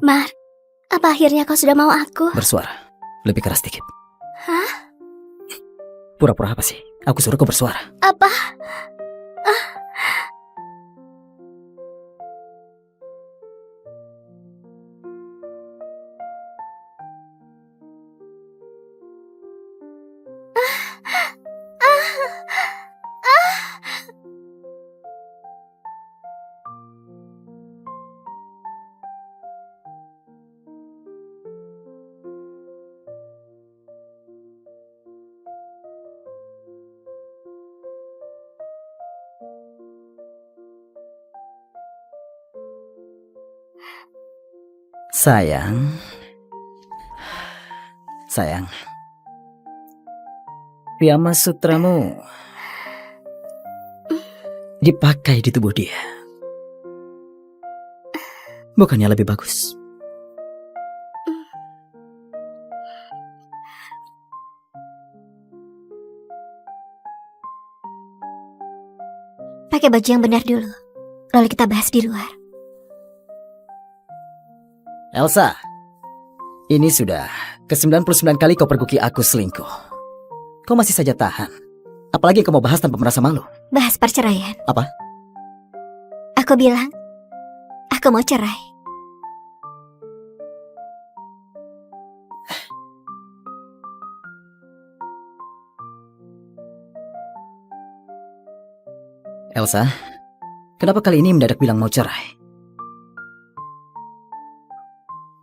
Mar, apa akhirnya kau sudah mau aku? Bersuara, lebih keras dikit. Hah? Pura-pura apa sih? Aku suruh kau bersuara. Apa? Sayang, piyama sutramu dipakai di tubuh dia. Bukannya lebih bagus? Pakai baju yang benar dulu, lalu kita bahas di luar. Elsa, ini sudah ke-99 kali kau perguki aku selingkuh. Kau masih saja tahan. Apalagi kau mau bahas tanpa merasa malu. Bahas perceraian. Apa? Aku bilang, aku mau cerai. Elsa, kenapa kali ini mendadak bilang mau cerai?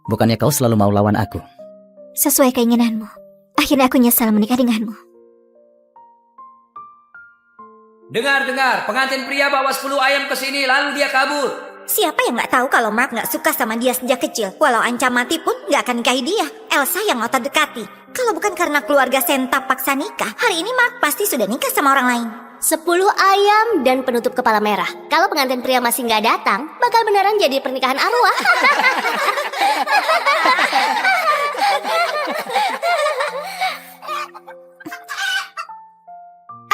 Bukannya kau selalu mau lawan aku? Sesuai keinginanmu. Akhirnya aku nyesal menikah denganmu. Dengar, pengantin pria bawa 10 ayam ke sini lalu dia kabur. Siapa yang nggak tahu kalau Mark nggak suka sama dia sejak kecil? Walau ancam mati pun nggak akan nikahi dia. Elsa yang ngotot dekati. Kalau bukan karena keluarga Senta paksa nikah, hari ini Mark pasti sudah nikah sama orang lain. 10 ayam dan penutup kepala merah. Kalau pengantin pria masih nggak datang, bakal beneran jadi pernikahan arwah.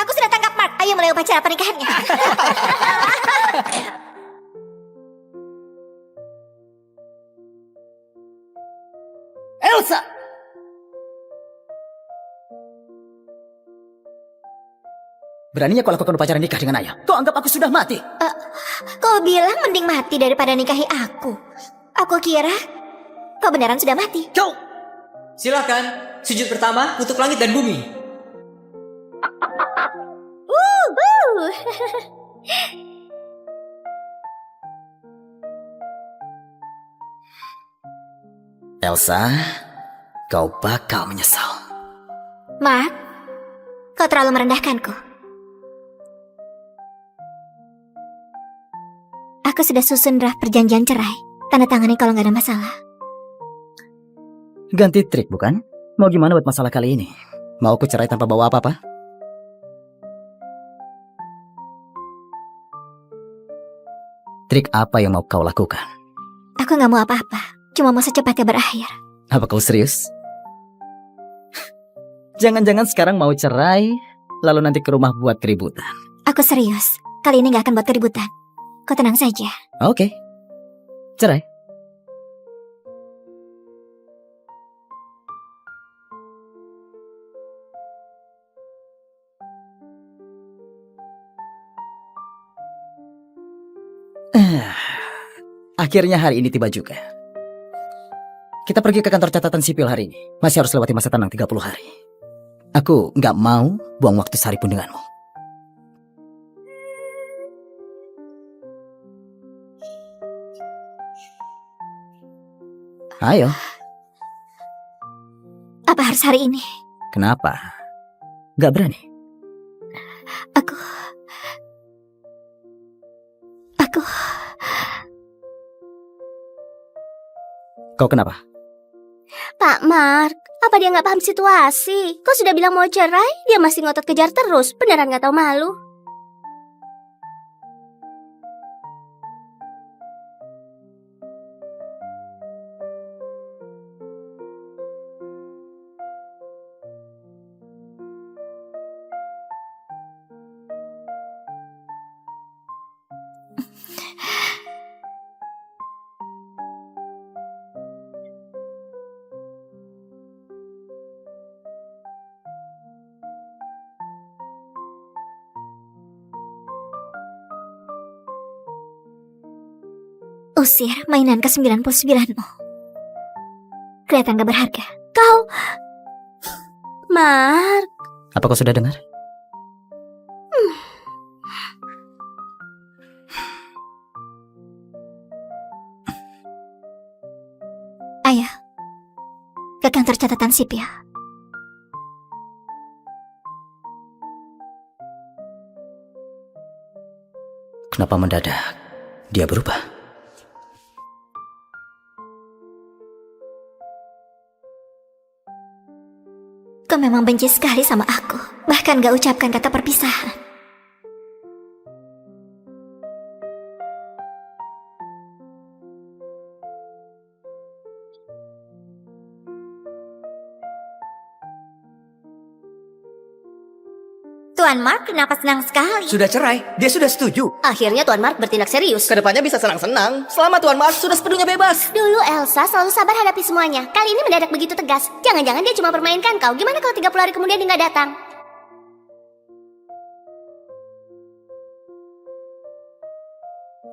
Aku sudah tangkap Mark. Ayo mulai upacara pernikahannya. Elsa! Beraninya kau lakukan upacara nikah dengan ayah. Kau anggap aku sudah mati? Kau bilang mending mati daripada nikahi aku. Aku kira kau beneran sudah mati. Kau! Silakan, sujud pertama untuk langit dan bumi. Elsa, kau bakal menyesal. Mark, kau terlalu merendahkanku. Aku sudah susun draft perjanjian cerai. Tanda tangani kalau nggak ada masalah. Ganti trik bukan? Mau gimana buat masalah kali ini? Mau aku cerai tanpa bawa apa-apa? Trik apa yang mau kau lakukan? Aku nggak mau apa-apa. Cuma mau secepatnya berakhir. Apa kau serius? Jangan-jangan sekarang mau cerai, lalu nanti ke rumah buat keributan. Aku serius. Kali ini nggak akan buat keributan. Kau tenang saja. Oke. Cerai. Akhirnya hari ini tiba juga. Kita pergi ke kantor catatan sipil hari ini. Masih harus lewati masa tenang 30 hari. Aku nggak mau buang waktu sehari pun denganmu. Ayo. Apa harus hari ini? Kenapa? Nggak berani? Aku... Kau kenapa? Pak Mark, apa dia nggak paham situasi? Kau sudah bilang mau cerai, dia masih ngotot kejar terus. Beneran nggak tahu malu? Usir mainan ke-99mu. Kelihatan gak berharga. Kau... Mark, Apa kau sudah dengar? Ayo, ke kantor catatan sipil. Kenapa mendadak dia berubah? Kau memang benci sekali sama aku. Bahkan gak ucapkan kata perpisahan. Tuan Mark kenapa senang sekali? Sudah cerai, dia sudah setuju. akhirnya Tuan Mark bertindak serius. Kedepannya bisa senang-senang. Selama Tuan Mark sudah sepenuhnya bebas. Dulu Elsa selalu sabar hadapi semuanya. Kali ini mendadak begitu tegas. Jangan-jangan dia cuma permainkan kau. Gimana kalau 30 hari kemudian dia nggak datang?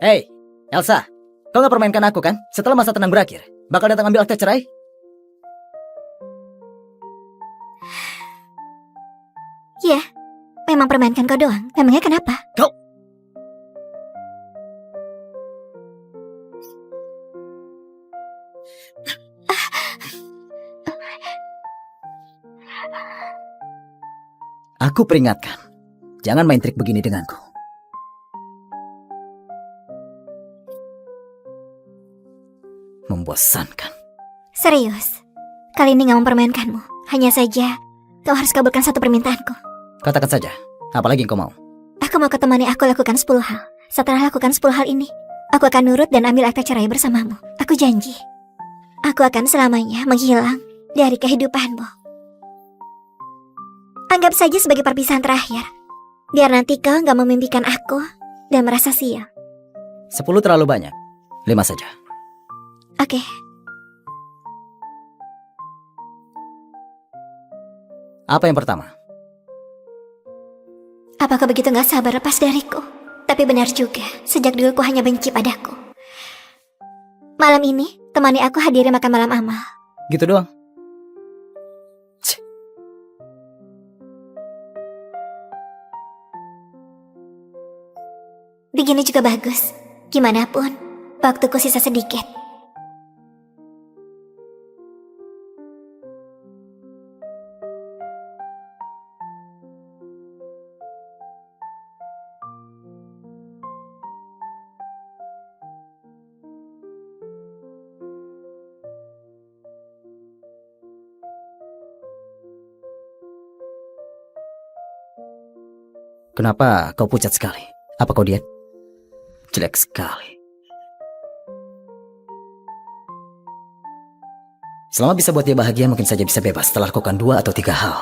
Hei, Elsa, kau gak permainkan aku kan? Setelah masa tenang berakhir, bakal datang ambil akte cerai? Ya, memang permainkan kau doang. Memangnya kenapa? Aku peringatkan, jangan main trik begini denganku. Membosankan. Serius, kali ini gak mempermainkanmu. Hanya saja, kau harus kabulkan satu permintaanku. Katakan saja, apalagi yang kau mau. Aku mau kau temani aku lakukan 10 hal. Setelah lakukan 10 hal ini, aku akan nurut dan ambil akta cerai bersamamu. Aku janji. Aku akan selamanya menghilang dari kehidupanmu. Anggap saja sebagai perpisahan terakhir. Biar nanti kau gak memimpikan aku dan merasa sial. 10 terlalu banyak, 5 saja. Oke. Apa yang pertama? Apa kau begitu gak sabar lepas dariku? Tapi benar juga, sejak dulu kau hanya benci padaku. Malam ini, temani aku hadiri makan malam amal. Gitu doang. Begini juga bagus. Gimana pun, waktuku sisa sedikit. Kenapa kau pucat sekali? Apa kau diet? Jelek sekali. Selama bisa buat dia bahagia, mungkin saja bisa bebas setelah lakukan 2 atau 3 hal.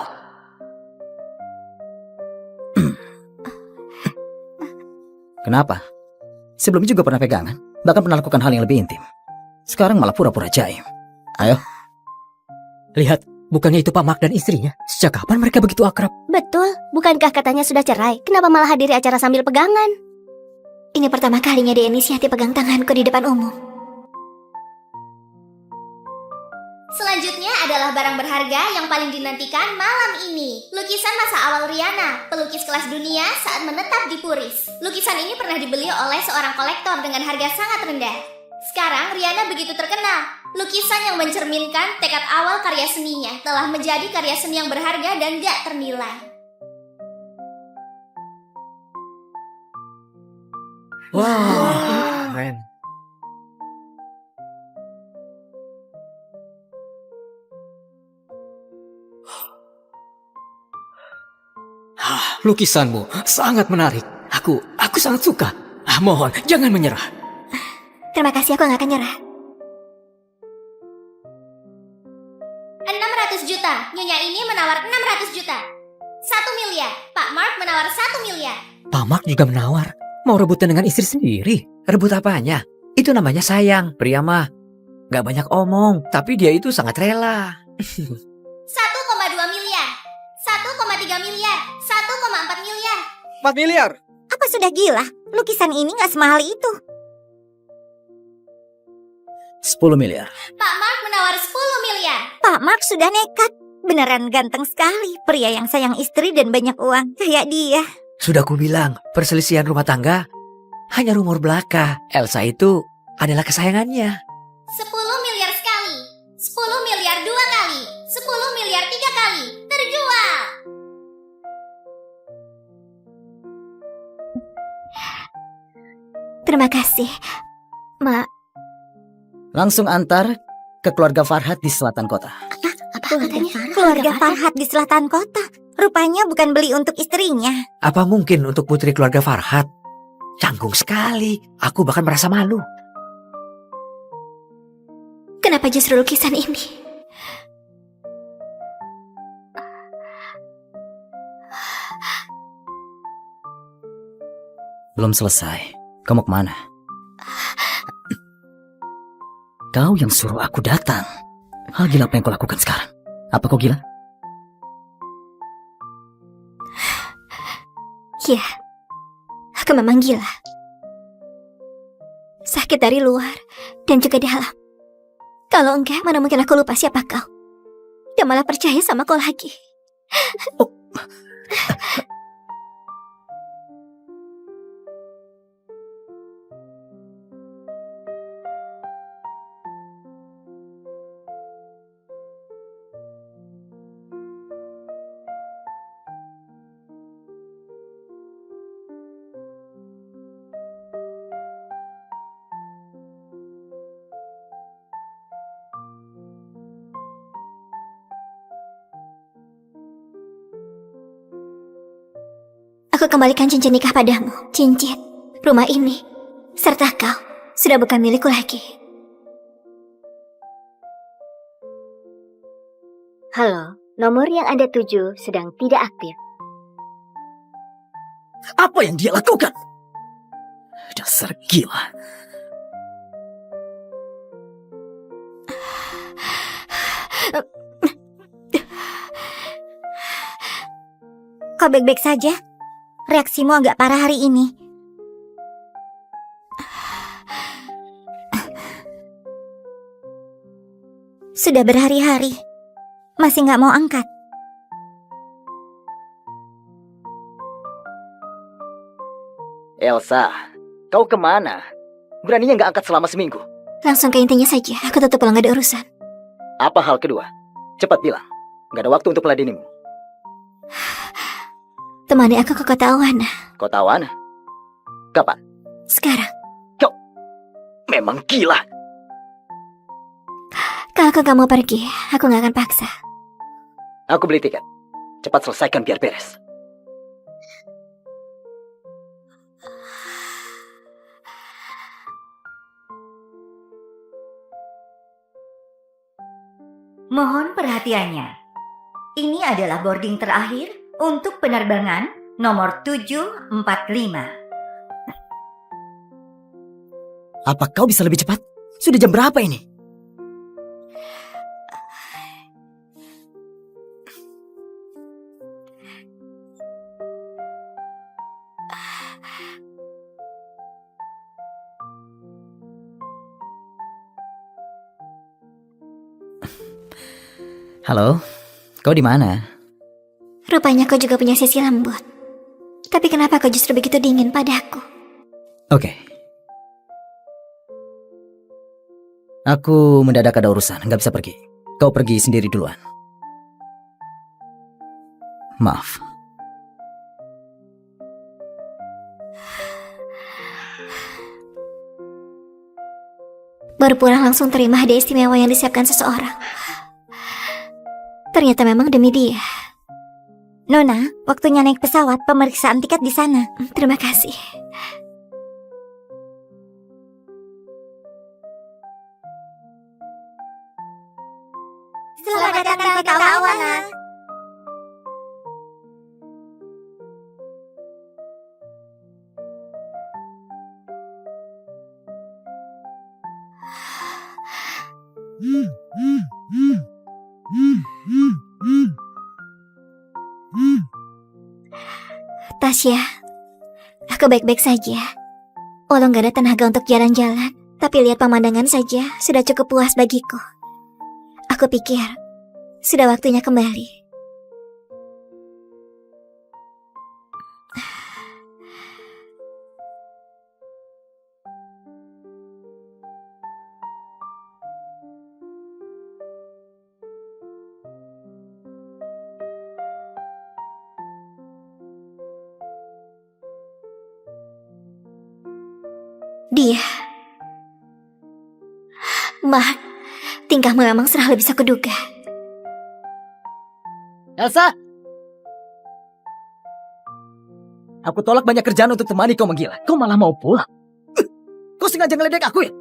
Kenapa? Sebelumnya juga pernah pegangan, bahkan pernah lakukan hal yang lebih intim. Sekarang malah pura-pura jaim. Ayo. Lihat, bukannya itu Pak Mark dan istrinya? Sejak kapan mereka begitu akrab? Betul, bukankah katanya sudah cerai? Kenapa malah hadiri acara sambil pegangan? Ini pertama kalinya dia inisiatif pegang tanganku di depan umum. Selanjutnya adalah barang berharga yang paling dinantikan malam ini. Lukisan masa awal Rihanna, pelukis kelas dunia saat menetap di Puris. Lukisan ini pernah dibeli oleh seorang kolektor dengan harga sangat rendah. Sekarang Rihanna begitu terkenal. Lukisan yang mencerminkan tekad awal karya seninya telah menjadi karya seni yang berharga dan gak ternilai. Wah, keren. Lukisanmu sangat menarik. Aku sangat suka. Mohon, jangan menyerah. Terima kasih, aku gak akan nyerah. 600 juta, Nyonya ini menawar 600 juta. 1 miliar, Pak Mark menawar 1 miliar. Pak Mark juga menawar. Mau rebutan dengan istri sendiri. Rebut apanya? Itu namanya sayang, pria mah. Gak banyak omong, tapi dia itu sangat rela. 1,2 miliar, 1,3 miliar, 1,4 miliar. 4 miliar. Apa sudah gila? Lukisan ini gak semahal itu. 10 miliar. Pak Mark menawar 10 miliar. Pak Mark sudah nekat. Beneran ganteng sekali. Pria yang sayang istri dan banyak uang. Kayak dia. Sudah kubilang, perselisihan rumah tangga hanya rumor belaka. Elsa itu adalah kesayangannya. 10 miliar sekali. 10 miliar 2 kali. 10 miliar 3 kali. Terjual. Terima kasih. Ma, Langsung antar ke keluarga Farhat di selatan kota. keluarga Farhat di selatan kota. Rupanya bukan beli untuk istrinya. Apa mungkin untuk putri keluarga Farhat? Canggung sekali. Aku bahkan merasa malu. Kenapa justru lukisan ini? Belum selesai. Kau mau kemana? Kau yang suruh aku datang. Hal gila apa yang kau lakukan sekarang? Apa kau gila? Ya, aku memang gila. Sakit dari luar dan juga dalam. Kalau enggak, mana mungkin aku lupa siapa kau. Dan malah percaya sama kau lagi. Aku kembalikan cincin nikah padamu. Cincin, rumah ini, serta kau sudah bukan milikku lagi. Halo, nomor yang Anda tuju sedang tidak aktif. Apa yang dia lakukan? Dasar gila. Kau baik-baik saja? Reaksimu agak parah hari ini. Sudah berhari-hari, masih nggak mau angkat. Elsa, kau kemana? Beraninya nggak angkat selama seminggu. Langsung ke intinya saja, aku tetap pulang gak ada urusan. Apa hal kedua? Cepat bilang. Nggak ada waktu untuk meladenimu. Temani aku ke kota Awana. Kau tahu Ana? Kapan? Sekarang, Memang gila. kalau kau gak mau pergi, aku gak akan paksa. Aku beli tiket. Cepat selesaikan biar beres. Mohon perhatiannya. Ini adalah boarding terakhir untuk penerbangan nomor 745. Apa kau bisa lebih cepat? Sudah jam berapa ini? Halo, kau di mana? Rupanya kau juga punya sisi lembut. Tapi kenapa kau justru begitu dingin padaku? Oke. Aku mendadak ada urusan, nggak bisa pergi. Kau pergi sendiri duluan. Maaf. Baru pulang langsung terima hadiah istimewa yang disiapkan seseorang. Ternyata memang demi dia. Nona, waktunya naik pesawat, pemeriksaan tiket di sana. Terima kasih. Selamat datang di kota Awana. Tasya, aku baik-baik saja. Walau gak ada tenaga untuk jalan-jalan, Tapi lihat pemandangan saja sudah cukup puas bagiku. Aku pikir sudah waktunya kembali. Dia. Mark, tingkahmu memang serah lebih bisa kuduga. Elsa! Aku tolak banyak kerjaan untuk temani kau menggila. Kau malah mau pulang. Kau sengaja ngeledek aku ya?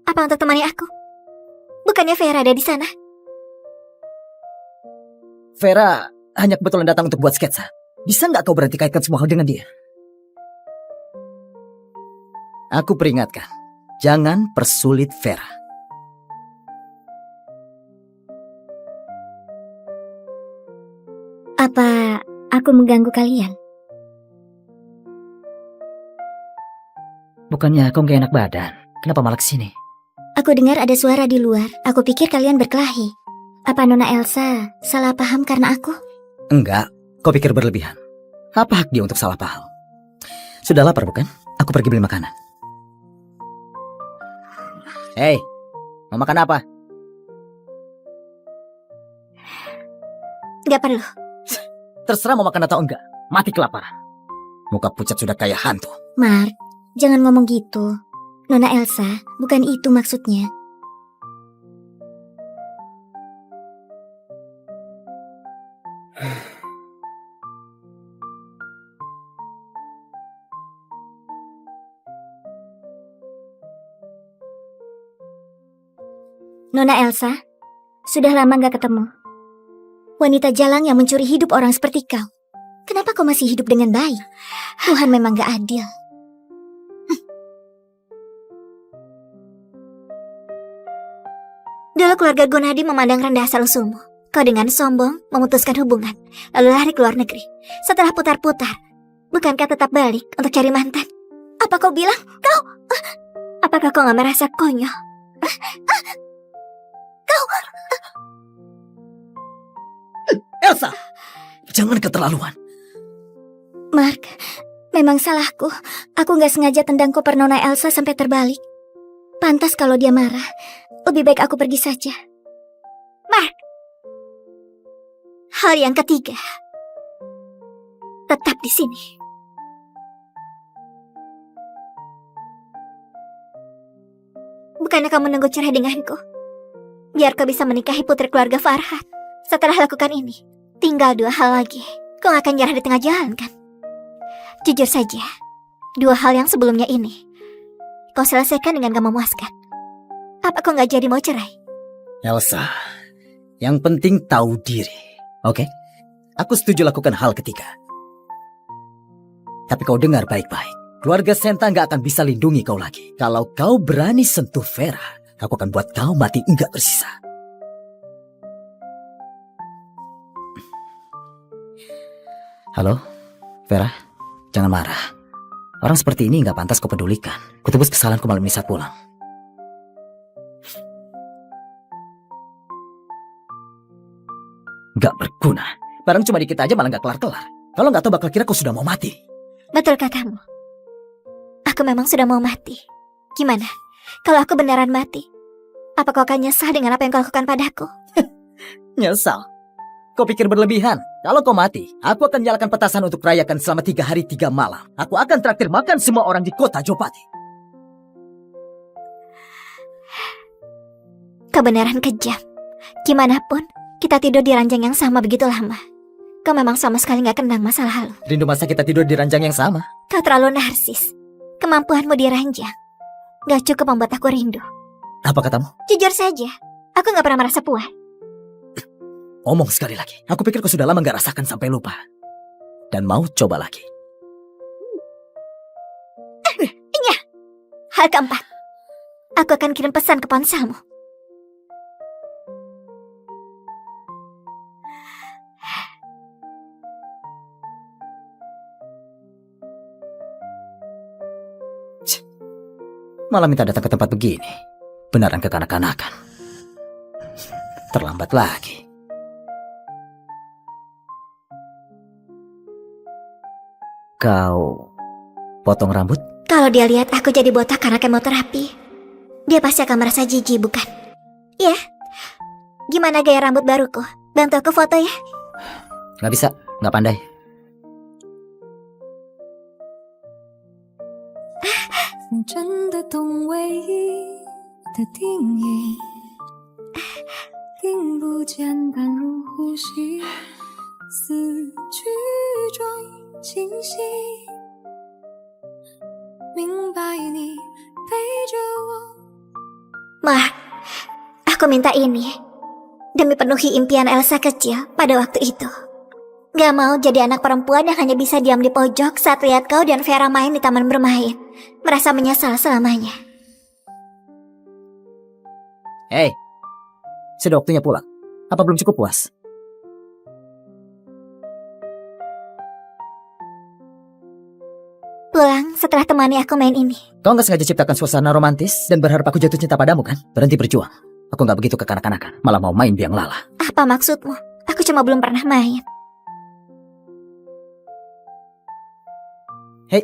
Apa untuk temani aku? Bukannya Vera ada di sana? Vera hanya kebetulan datang untuk buat sketsa. Bisa nggak kau berhenti kaitkan semua hal dengan dia? Aku peringatkan, jangan persulit Vera. Apa aku mengganggu kalian? Bukannya kau gak enak badan? Kenapa malah kesini? Aku dengar ada suara di luar. Aku pikir kalian berkelahi. Apa Nona Elsa salah paham karena aku? Enggak, kau pikir berlebihan. Apa hak dia untuk salah paham? Sudah lapar bukan? Aku pergi beli makanan. Hei, mau makan apa? Gak perlu. Terserah mau makan atau enggak. Mati kelaparan. Muka pucat sudah kayak hantu. Mark, jangan ngomong gitu. Nona Elsa, bukan itu maksudnya. Nona Elsa, sudah lama gak ketemu. Wanita jalang yang mencuri hidup orang seperti kau. Kenapa kau masih hidup dengan baik? Tuhan memang gak adil. Dulu keluarga Gunadi memandang rendah asal-usulmu. Kau dengan sombong memutuskan hubungan, lalu lari ke luar negeri. Setelah putar-putar, bukankah tetap balik untuk cari mantan? Apa kau bilang? Apakah kau gak merasa konyol? Elsa, jangan keterlaluan. Mark, memang salahku. Aku gak sengaja tendang koper Nona Elsa sampai terbalik. Pantas kalau dia marah. Lebih baik aku pergi saja. Mark. Hal yang ketiga. Tetap di sini. Bukannya kamu nunggu cerai denganku? Biar kau bisa menikahi putri keluarga Farhat. Setelah lakukan ini, tinggal 2 hal lagi. Kau akan nyerah di tengah jalan, kan? Jujur saja, 2 hal yang sebelumnya ini kau selesaikan dengan gak memuaskan. Apa kau gak jadi mau cerai? Elsa, yang penting tahu diri. Oke? Aku setuju lakukan hal ketiga. Tapi kau dengar baik-baik. Keluarga Senta gak akan bisa lindungi kau lagi. Kalau kau berani sentuh Vera, aku akan buat kau mati enggak bersisa. Halo, Vera, jangan marah. Orang seperti ini gak pantas kau pedulikan. Kutebus kesalahanku malam ini saat pulang. Gak berguna. Barang cuma dikit aja malah gak kelar-kelar. Kalau gak tahu bakal kira kau sudah mau mati. Betul katamu. Aku memang sudah mau mati. Gimana? Kalau aku beneran mati, apa kau akan nyesal dengan apa yang kau lakukan padaku? Nyesal. Kau pikir berlebihan. Kalau kau mati, aku akan nyalakan petasan untuk rayakan selama 3 hari 3 malam. Aku akan traktir makan semua orang di kota Jopati. Kebenaran kejam. Gimanapun, kita tidur di ranjang yang sama begitu lama. Kau memang sama sekali gak kenang masa lalu. Rindu masa kita tidur di ranjang yang sama. Kau terlalu narsis. Kemampuanmu di ranjang gak cukup membuat aku rindu. Apa katamu? Jujur saja, aku gak pernah merasa puas. Omong sekali lagi. Aku pikir kau sudah lama gak rasakan sampai lupa. Dan mau coba lagi. Iya. Hal keempat, aku akan kirim pesan ke ponselmu. Malah minta datang ke tempat begini. Beneran kekanak-kanakan. Terlambat lagi. Kau potong rambut? Kalau dia lihat aku jadi botak karena kemoterapi, dia pasti akan merasa jijik, bukan? Ya. Gimana gaya rambut baruku? Bantu aku foto ya. Gak bisa, gak pandai. Mark, aku minta ini demi penuhi impian Elsa kecil pada waktu itu. Gak mau jadi anak perempuan yang hanya bisa diam di pojok saat lihat kau dan Vera main di taman bermain. Merasa menyesal selamanya. Hei, sudah waktunya pulang. Apa belum cukup puas? Pulang setelah temani aku main ini. Kau gak sengaja ciptakan suasana romantis dan berharap aku jatuh cinta padamu kan? Berhenti berjuang. Aku gak begitu kekanak-kanakan, malah mau main biang lala. Apa maksudmu? Aku cuma belum pernah main. Hei.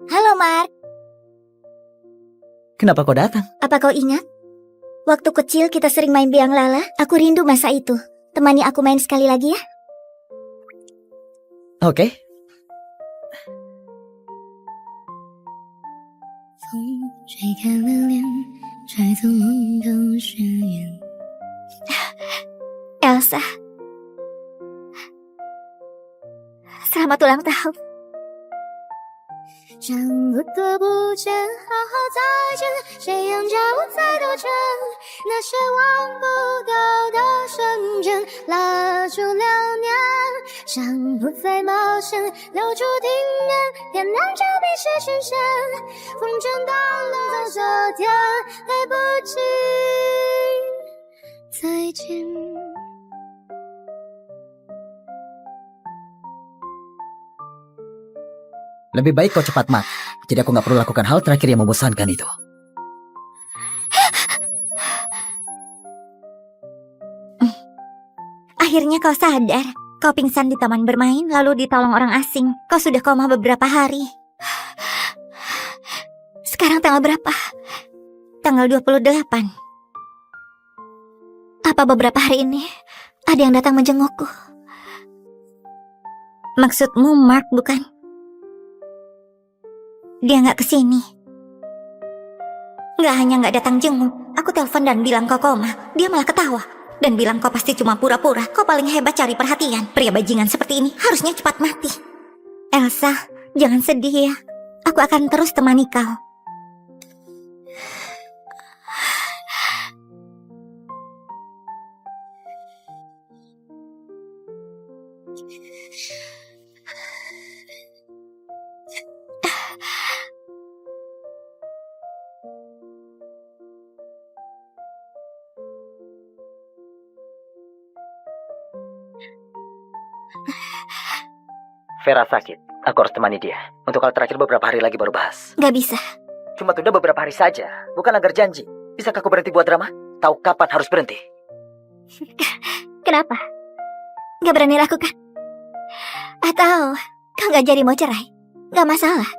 Halo Mark, Kenapa kau datang? apa kau ingat? Waktu kecil kita sering main biang lala. Aku rindu masa itu. Temani aku main sekali lagi ya. Oke. Elsa, selamat ulang tahun. 想不多不见，好好再见，谁让叫我再多见那些忘不掉的瞬间，蜡烛流年，想不再冒险，留住定念，点亮这笔写曲线，风筝断了在昨天，来不及再见。 Lebih baik kau cepat mati. Jadi aku gak perlu lakukan hal terakhir yang membosankan itu. Akhirnya kau sadar. Kau pingsan di taman bermain lalu ditolong orang asing. Kau sudah koma beberapa hari. Sekarang tanggal berapa? Tanggal 28. Apa beberapa hari ini ada yang datang menjengukku? Maksudmu Mark bukan? Dia nggak kesini. Nggak hanya nggak datang jenguk, aku telepon dan bilang kau koma. Dia malah ketawa dan bilang kau pasti cuma pura-pura. Kau paling hebat cari perhatian. Pria bajingan seperti ini harusnya cepat mati. Elsa, jangan sedih ya. Aku akan terus temani kau. Vera sakit. Aku harus temani dia. Untuk hal terakhir beberapa hari lagi baru bahas. Gak bisa. Cuma tunda beberapa hari saja. Bukan agar janji. Bisakah kau berhenti buat drama? Tahu kapan harus berhenti? Kenapa? Gak berani lakukan? Atau kau gak jadi mau cerai? Gak masalah.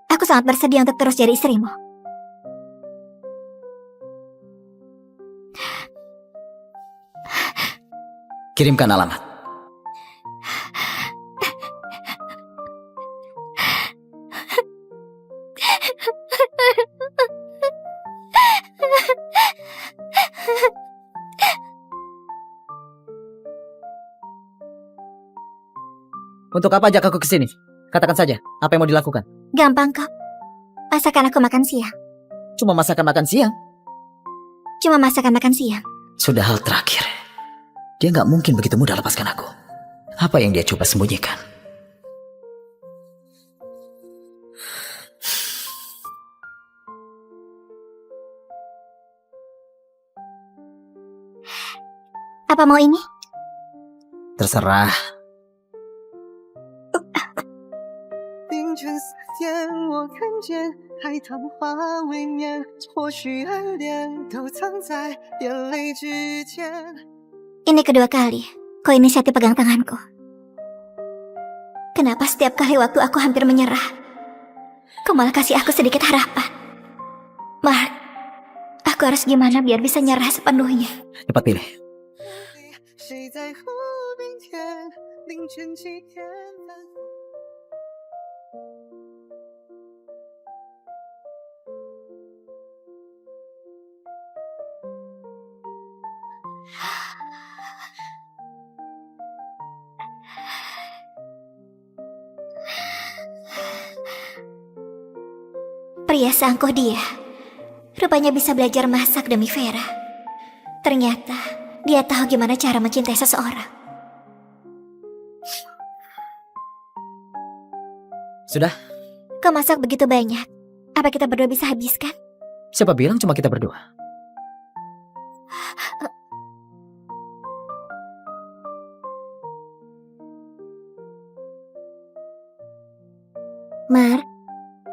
Aku sangat bersedia untuk terus jadi istrimu. Kirimkan alamat. Untuk apa ajak aku ke sini? Katakan saja, apa yang mau dilakukan? Gampang kok. Masakan aku makan siang. Cuma masakan makan siang. Cuma masakan makan siang. Sudah hal terakhir. Dia gak mungkin begitu mudah lepaskan aku. Apa yang dia coba sembunyikan? Apa mau ini? Terserah. 真似电，我看见海棠花未眠，或许暗恋都藏在眼泪之间。 Ini kedua kali kau inisiatif pegang tanganku. Kenapa setiap kali waktu aku hampir menyerah, kau malah kasih aku sedikit harapan? Mark, aku harus gimana biar bisa nyerah sepenuhnya? Cepat pilih. 谁在河边天，凌晨几点反复。 Pria seangkuh dia, rupanya bisa belajar masak demi Vera. Ternyata dia tahu gimana cara mencintai seseorang. Sudah? Kau masak begitu banyak, apa kita berdua bisa habiskan? Siapa bilang cuma kita berdua? Mark,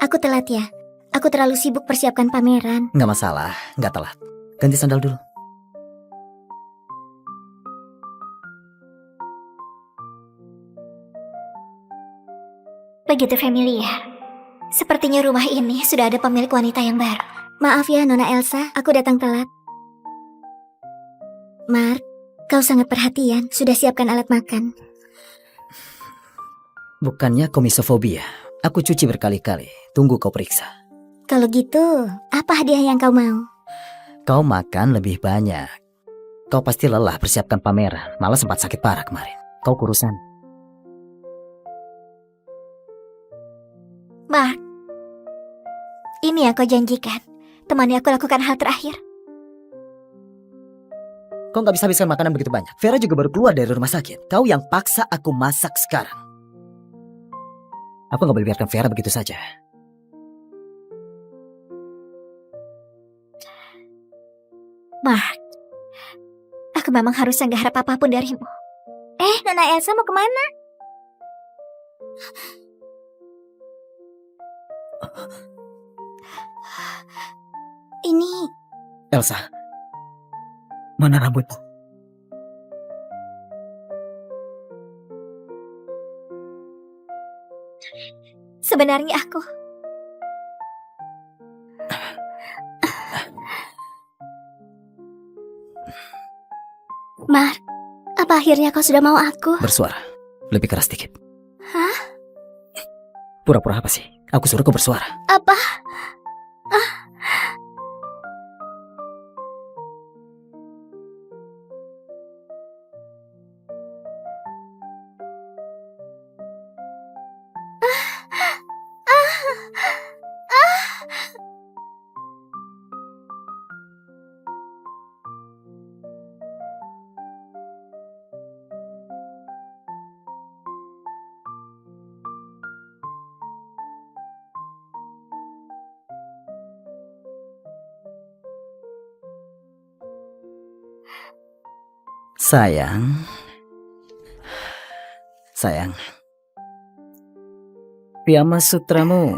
aku telat ya. Aku terlalu sibuk persiapkan pameran. Nggak masalah, nggak telat. Ganti sandal dulu. Begitu familiar. Sepertinya rumah ini sudah ada pemilik wanita yang baru. Maaf ya Nona Elsa, aku datang telat. Mark, kau sangat perhatian. Sudah siapkan alat makan. Bukannya komisofobia. Aku cuci berkali-kali. Tunggu kau periksa. Kalau gitu, apa hadiah yang kau mau? Kau makan lebih banyak. Kau pasti lelah persiapkan pameran. Malah sempat sakit parah kemarin. Kau kurusan. Mark, ini yang kau janjikan. Temani aku lakukan hal terakhir. Kau nggak bisa habiskan makanan begitu banyak. Vera juga baru keluar dari rumah sakit. Kau yang paksa aku masak sekarang. Aku nggak boleh biarkan Vera begitu saja. Mark, aku memang harus nggak harap apapun darimu. Nona Elsa mau kemana? Ini Elsa, mana rambutmu? sebenarnya aku. Mark, apa akhirnya kau sudah mau aku? Bersuara. Lebih keras dikit. Hah? Pura-pura apa sih? Aku suruh kau bersuara. Apa? Sayang, piyama sutramu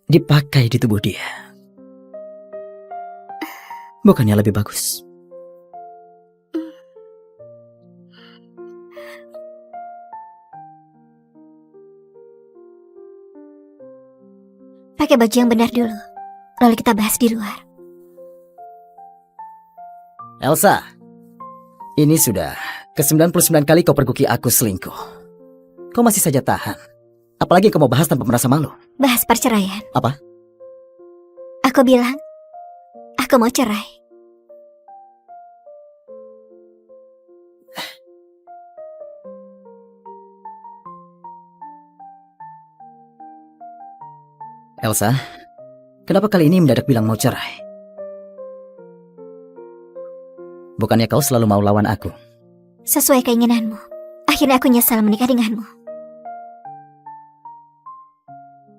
dipakai di tubuh dia. Bukannya lebih bagus? Pakai baju yang benar dulu, lalu kita bahas di luar. Elsa, ini sudah ke-99 kali kau pergoki aku selingkuh. Kau masih saja tahan. Apalagi kau mau bahas tanpa merasa malu. Bahas perceraian. Apa? Aku bilang, aku mau cerai. Elsa, kenapa kali ini mendadak bilang mau cerai? Bukannya kau selalu mau lawan aku? Sesuai keinginanmu. Akhirnya aku nyesal menikah denganmu.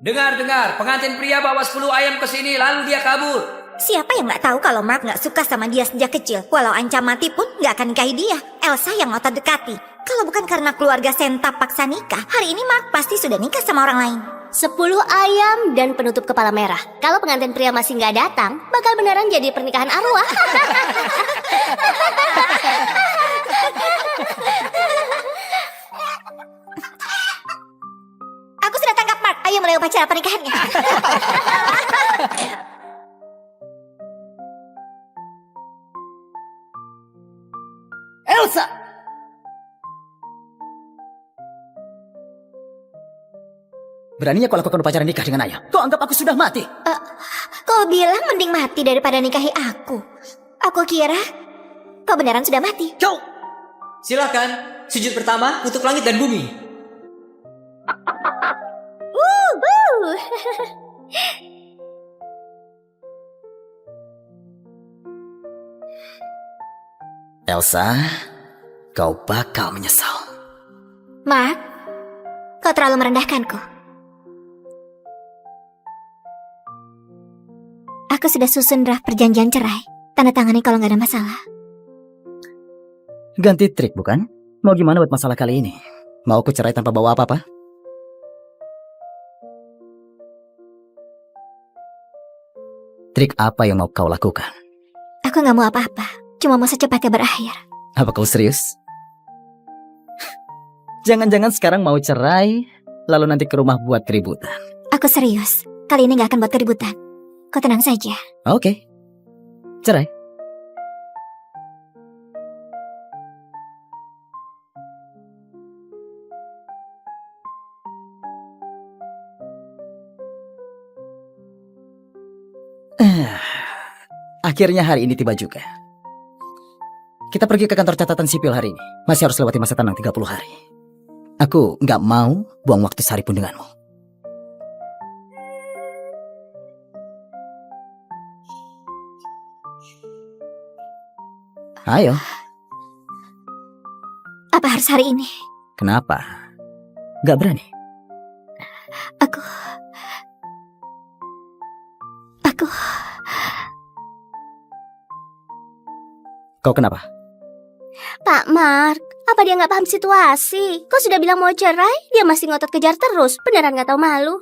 Dengar, pengantin pria bawa 10 ayam ke sini lalu dia kabur. Siapa yang nggak tahu kalau Mark nggak suka sama dia sejak kecil? Walau ancam mati pun nggak akan nikahi dia. Elsa yang ngotot dekati. Kalau bukan karena keluarga Senta paksa nikah, hari ini Mark pasti sudah nikah sama orang lain. 10 ayam dan penutup kepala merah. Kalau pengantin pria masih nggak datang, bakal beneran jadi pernikahan arwah. Aku sudah tangkap Mark. Ayo mulai upacara pernikahannya. Elsa! Beraninya kau lakukan upacara nikah dengan ayah. Kau anggap aku sudah mati. Kau bilang mending mati daripada nikahi aku. Aku kira kau beneran sudah mati. Kau! Silakan, sujud pertama untuk langit dan bumi. Elsa, kau bakal menyesal. Mark, kau terlalu merendahkanku. Aku sudah susun draft perjanjian cerai. Tanda tangani kalau nggak ada masalah. Ganti trik bukan? Mau gimana buat masalah kali ini? Mau aku cerai tanpa bawa apa-apa? Trik apa yang mau kau lakukan? Aku nggak mau apa-apa. Cuma mau secepatnya berakhir. Apa kau serius? Jangan-jangan sekarang mau cerai, lalu nanti ke rumah buat keributan. Aku serius. Kali ini nggak akan buat keributan. Kau tenang saja. Oke. Cerai. Akhirnya hari ini tiba juga. Kita pergi ke kantor catatan sipil hari ini. Masih harus lewati masa tenang 30 hari. Aku nggak mau buang waktu sehari pun denganmu. Ayo, Apa harus hari ini? kenapa? Nggak berani? Aku... Kau kenapa? Pak Mark, apa dia nggak paham situasi? Kau sudah bilang mau cerai, dia masih ngotot kejar terus. Beneran nggak tahu malu?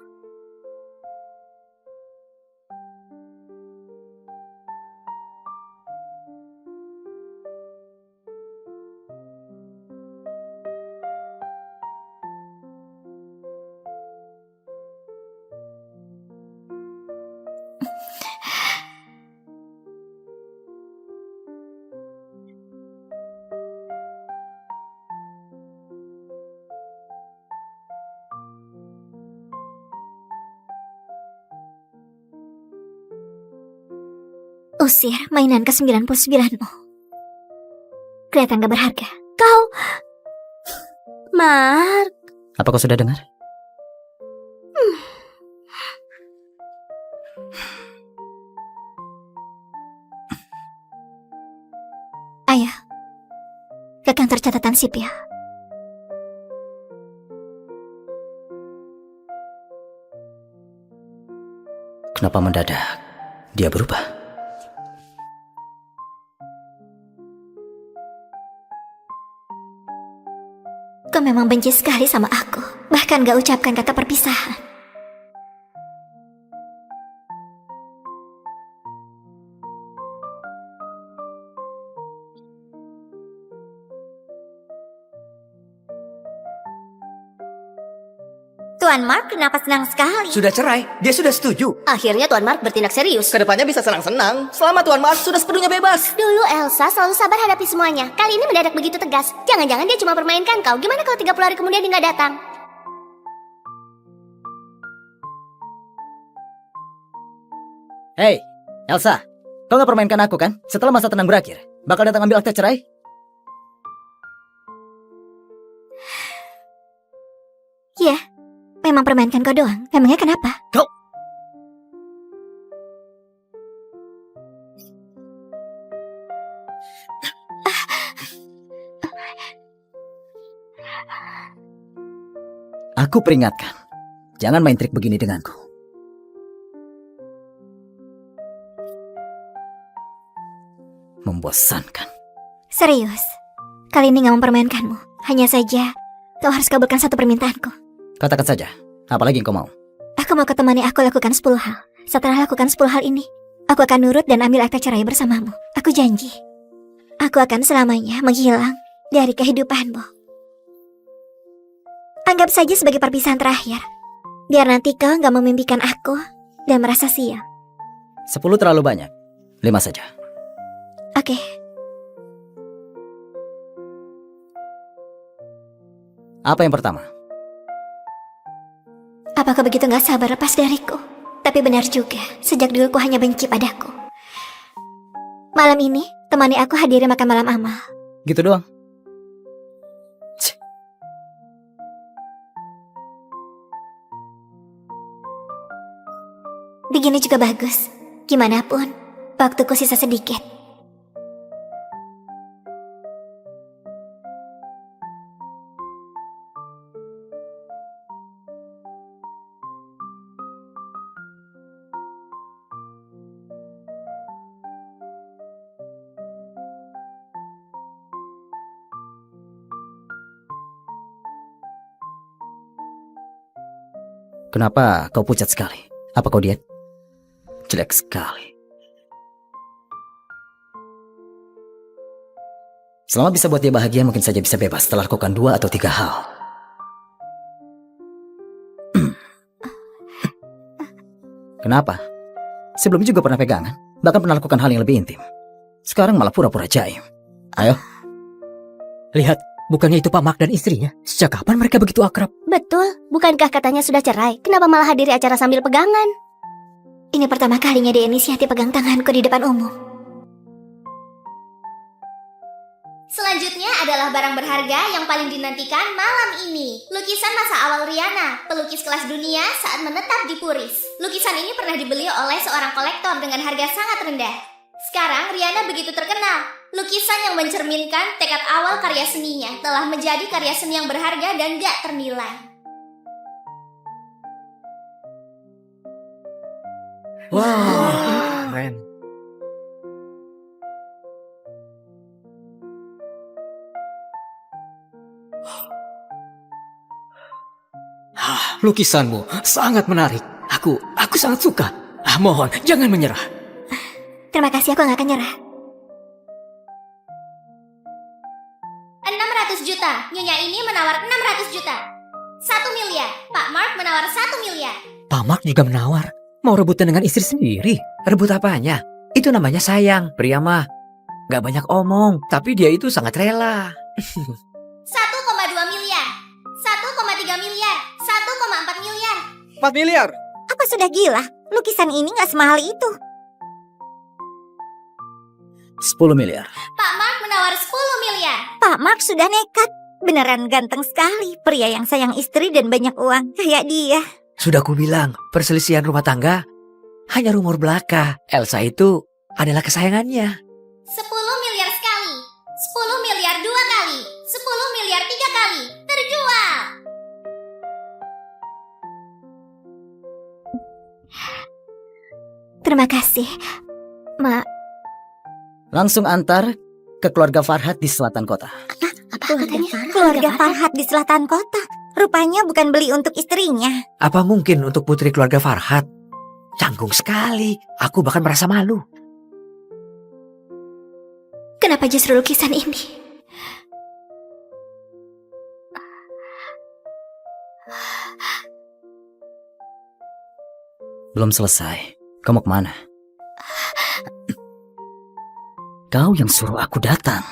Usir mainan ke-99-mu. Kelihatan gak berharga. Kau... Mark, Apa kau sudah dengar? Ayo. Ke kantor catatan sipil. Kenapa mendadak dia berubah? Kau memang benci sekali sama aku. Bahkan gak ucapkan kata perpisahan. Tuan Mark kenapa senang sekali? Sudah cerai, dia sudah setuju. akhirnya Tuan Mark bertindak serius. Kedepannya bisa senang-senang. Selama Tuan Mark sudah sepenuhnya bebas. Dulu Elsa selalu sabar hadapi semuanya. Kali ini mendadak begitu tegas. Jangan-jangan dia cuma permainkan kau. Gimana kalau 30 hari kemudian dia nggak datang? Hei, Elsa, kau nggak permainkan aku kan? Setelah masa tenang berakhir, bakal datang ambil akte cerai? Ya, memang permainkan kau doang. Emangnya kenapa? Kau... Aku peringatkan, jangan main trik begini denganku. Membosankan. Serius. Kali ini gak mempermainkanmu. Hanya saja, kau harus kabulkan satu permintaanku. Katakan saja, apalagi yang kau mau? Aku mau kau temani aku lakukan 10 hal. Setelah lakukan 10 hal ini, aku akan nurut dan ambil akta cerai bersamamu. Aku janji. Aku akan selamanya menghilang dari kehidupanmu. Anggap saja sebagai perpisahan terakhir. Biar nanti kau gak memimpikan aku dan merasa sial. 10 terlalu banyak. 5 saja. Oke. Apa yang pertama? Apa kau begitu gak sabar lepas dariku? Tapi benar juga, sejak dulu kau hanya benci padaku. Malam ini, temani aku hadiri makan malam amal. Gitu doang. Begini juga bagus. Gimana pun, waktuku sisa sedikit. Kenapa kau pucat sekali? Apa kau diet? Jelek sekali. Selama bisa buat dia bahagia, mungkin saja bisa bebas setelah lakukan 2 atau 3 hal. Kenapa? Sebelumnya juga pernah pegangan, bahkan pernah lakukan hal yang lebih intim. Sekarang malah pura-pura jaim. Ayo. Lihat, bukannya itu Pak Mak dan istrinya? Sejak kapan mereka begitu akrab? Betul, bukankah katanya sudah cerai? Kenapa malah hadiri acara sambil pegangan? Ini pertama kalinya dia inisiatif pegang tanganku di depan umum. Selanjutnya adalah barang berharga yang paling dinantikan malam ini. Lukisan masa awal Riana, pelukis kelas dunia saat menetap di Puris. Lukisan ini pernah dibeli oleh seorang kolektor dengan harga sangat rendah. Sekarang Riana begitu terkenal. Lukisan yang mencerminkan tekad awal karya seninya telah menjadi karya seni yang berharga dan gak ternilai. Wah, keren. Lukisanmu sangat menarik. Aku sangat suka. Mohon, jangan menyerah. Terima kasih, aku gak akan nyerah. 600 juta. Nyonya ini menawar 600 juta. 1 miliar. Pak Mark menawar 1 miliar. Pak Mak juga menawar. Mau rebutan dengan istri sendiri. Rebut apanya? Itu namanya sayang. Pria mah gak banyak omong, tapi dia itu sangat rela. 1,2 miliar. 1,3 miliar. 1,4 miliar. 4 miliar. Apa sudah gila? Lukisan ini gak semahal itu. 10 miliar. Pak Mark menawar 10 miliar. Pak Mark sudah nekat. Beneran ganteng sekali. Pria yang sayang istri dan banyak uang. Kayak dia. Sudah ku bilang, perselisihan rumah tangga hanya rumor belaka. Elsa itu adalah kesayangannya. 10 miliar sekali. 10 miliar 2 kali. 10 miliar 3 kali. Terjual. Terima kasih. Langsung antar ke keluarga Farhat di selatan kota. Apa katanya? Keluarga Farhat di selatan kota. Rupanya bukan beli untuk istrinya. Apa mungkin untuk putri keluarga Farhat? Canggung sekali. Aku bahkan merasa malu. Kenapa justru lukisan ini? Belum selesai. Kau mau kemana? Kau yang suruh aku datang.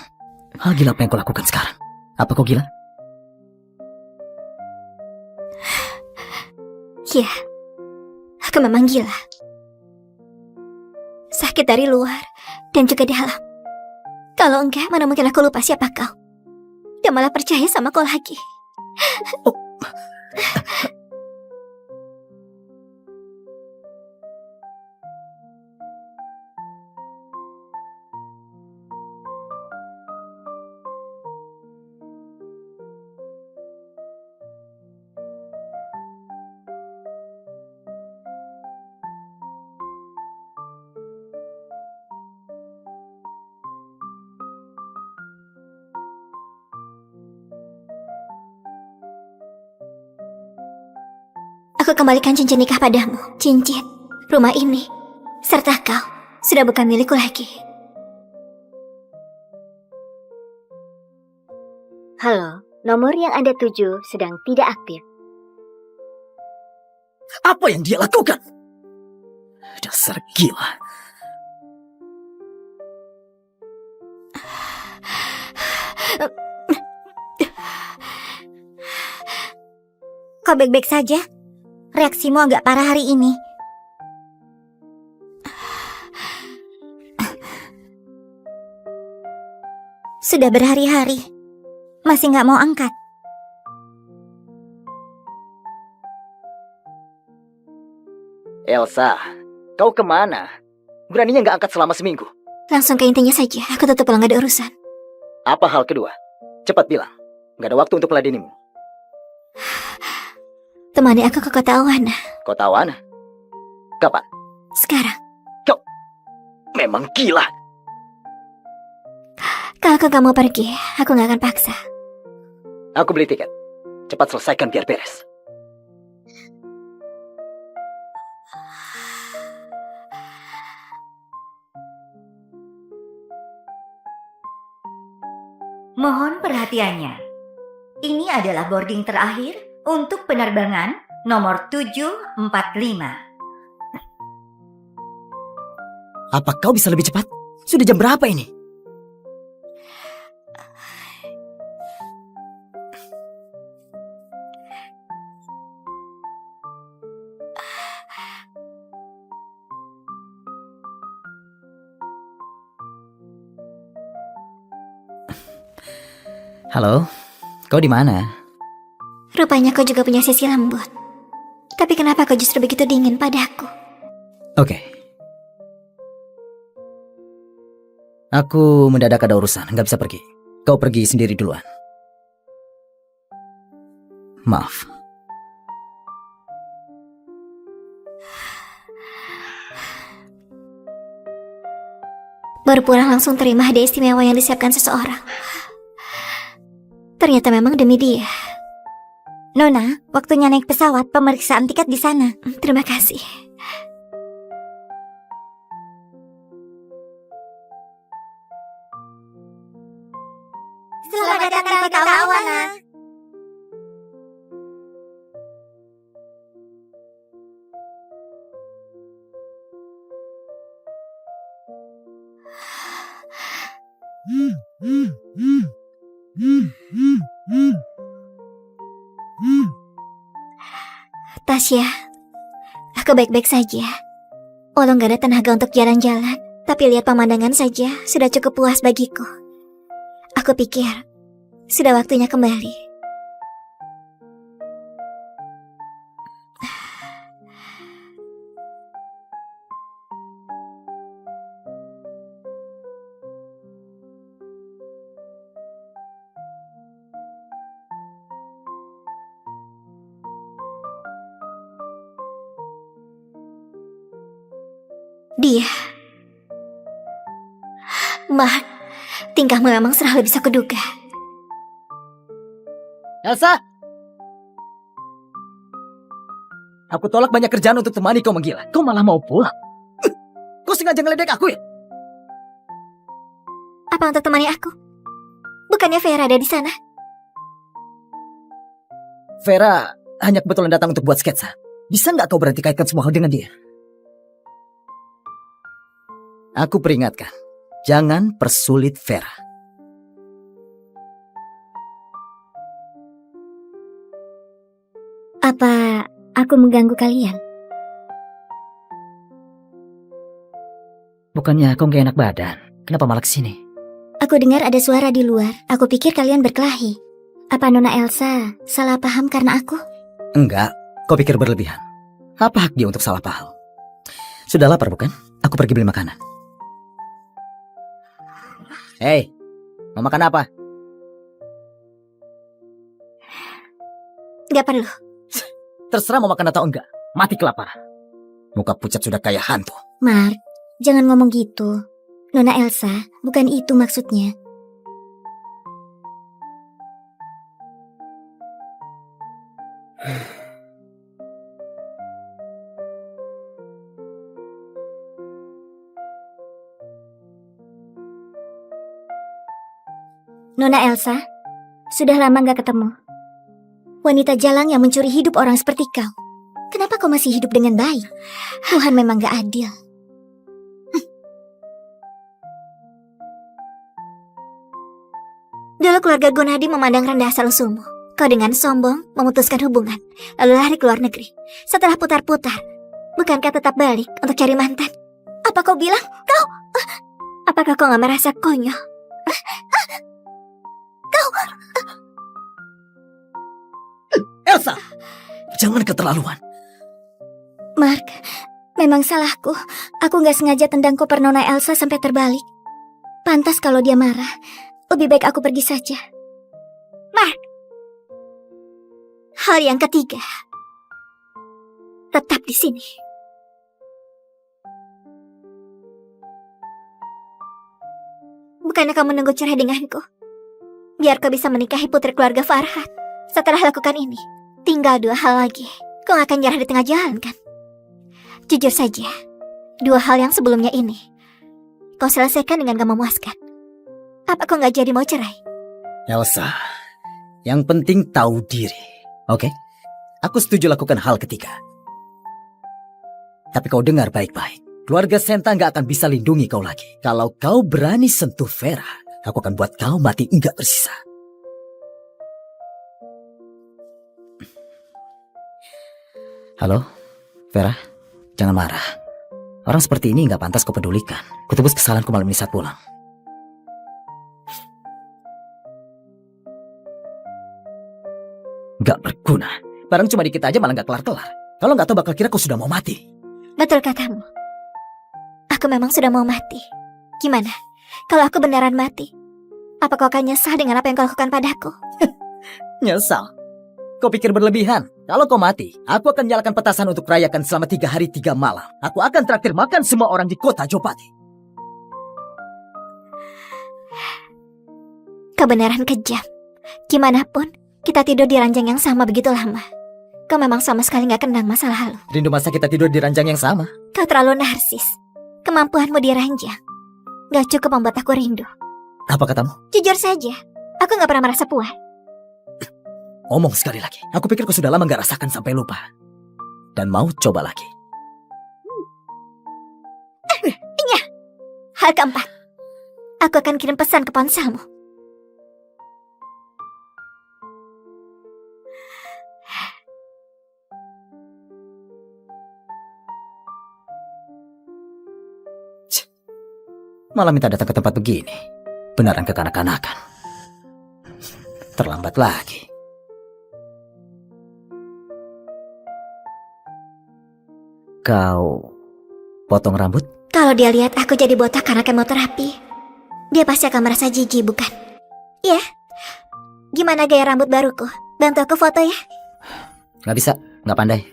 Hal gila apa yang kau lakukan sekarang? Apa kau gila? Ya, aku memang gila. Sakit dari luar dan juga di dalam. Kalau enggak, mana mungkin aku lupa siapa kau. Dan malah percaya sama kau lagi. Aku kembalikan cincin nikah padamu. Cincin, rumah ini, serta kau sudah bukan milikku lagi. Halo, nomor yang Anda tuju sedang tidak aktif. Apa yang dia lakukan? Dasar gila. Kau baik-baik saja? Reaksimu agak parah hari ini. Sudah berhari-hari, masih nggak mau angkat. Elsa, kau kemana? Beraninya nggak angkat selama seminggu. Langsung ke intinya saja, aku tetap pulang gak ada urusan. Apa hal kedua? Cepat bilang. Nggak ada waktu untuk meladenimu. Temani aku ke kota Awana. Kota Awana? Kapan? Sekarang. Memang gila. Kalau kau gak mau pergi, aku gak akan paksa. Aku beli tiket. Cepat selesaikan biar beres. Mohon perhatiannya. Ini adalah boarding terakhir untuk penerbangan nomor 745. Apa kau bisa lebih cepat? Sudah jam berapa ini? Halo, kau di mana? Rupanya kau juga punya sisi lembut. Tapi kenapa kau justru begitu dingin padaku? Oke. Aku mendadak ada urusan, nggak bisa pergi. Kau pergi sendiri duluan. Maaf. Baru pulang langsung terima hadiah istimewa yang disiapkan seseorang. Ternyata memang demi dia. Nona, waktunya naik pesawat, pemeriksaan tiket di sana. Terima kasih. Selamat datang di kota Awana. Tasya, aku baik-baik saja. Walau gak ada tenaga untuk jalan-jalan, tapi lihat pemandangan saja sudah cukup puas bagiku. Aku pikir, sudah waktunya kembali. Dia. Mark, tingkahmu memang selalu bisa kuduga. Elsa! Aku tolak banyak kerjaan untuk temani kau menggila. Kau malah mau pulang. Kau sengaja ngeledek aku ya? Apa untuk temani aku? Bukannya Vera ada di sana? Vera hanya kebetulan datang untuk buat sketsa. Bisa nggak kau berhenti kaitkan semua hal dengan dia? Aku peringatkan, jangan persulit Vera. Apa aku mengganggu kalian? Bukannya kau gak enak badan? Kenapa malah kesini? Aku dengar ada suara di luar. Aku pikir kalian berkelahi. Apa Nona Elsa salah paham karena aku? Enggak, kau pikir berlebihan. Apa hak dia untuk salah paham? Sudah lapar bukan? Aku pergi beli makanan. Hei, mau makan apa? Gak perlu. Terserah mau makan atau enggak. Mati kelaparan. Muka pucat sudah kayak hantu. Mark, jangan ngomong gitu. Nona Elsa, bukan itu maksudnya. Nona Elsa, sudah lama gak ketemu. Wanita jalang yang mencuri hidup orang seperti kau. Kenapa kau masih hidup dengan baik? Tuhan memang gak adil. Dulu keluarga Gunadi memandang rendah asal-usulmu. Kau dengan sombong memutuskan hubungan, lalu lari ke luar negeri. Setelah putar-putar, bukankah tetap balik untuk cari mantan? Apa kau bilang? Apakah kau gak merasa konyol? Elsa, jangan keterlaluan. Mark, memang salahku. Aku gak sengaja tendang koper Nona Elsa sampai terbalik. Pantas kalau dia marah. Lebih baik aku pergi saja. Mark! Hal yang ketiga. Tetap di sini. Bukannya kamu menunggu cerai denganku? Biar kau bisa menikahi putri keluarga Farhat. Setelah lakukan ini, tinggal 2 hal lagi. Kau akan nyerah di tengah jalan, kan? Jujur saja, 2 hal yang sebelumnya ini kau selesaikan dengan gak memuaskan. Apa kau gak jadi mau cerai? Elsa, yang penting tahu diri. Oke? Aku setuju lakukan hal ketiga. Tapi kau dengar baik-baik. Keluarga Senta gak akan bisa lindungi kau lagi. Kalau kau berani sentuh Vera, aku akan buat kau mati enggak tersisa. Halo, Vera, jangan marah. Orang seperti ini gak pantas kau pedulikan. Kutebus kesalahanku malam ini saat pulang. Gak berguna. Barang cuma dikit aja malah gak kelar-kelar. Kalau gak tahu bakal kira kau sudah mau mati. Betul katamu. Aku memang sudah mau mati. Gimana? Kalau aku beneran mati, apa kau akan nyesal dengan apa yang kau lakukan padaku? Nyesal? Kau pikir berlebihan? Kalau kau mati, aku akan nyalakan petasan untuk rayakan selama 3 hari 3 malam. Aku akan traktir makan semua orang di kota Jopati. Kebenaran kejam. Gimana pun, kita tidur di ranjang yang sama begitu lama. Kau memang sama sekali gak kenang masa lalu. Rindu masa kita tidur di ranjang yang sama. Kau terlalu narsis. Kemampuanmu di ranjang gak cukup membuat aku rindu. Apa katamu? Jujur saja, aku gak pernah merasa puas. Omong sekali lagi. Aku pikir kau sudah lama gak rasakan sampai lupa. Dan mau coba lagi. Hal keempat, aku akan kirim pesan ke ponselmu. Malah minta datang ke tempat begini. Beneran kekanak-kanakan. Terlambat lagi. Kau potong rambut? Kalau dia lihat aku jadi botak karena kemoterapi, dia pasti akan merasa jijik, bukan? Iya. Gimana gaya rambut baruku? Bantu aku foto ya. Gak bisa, gak pandai.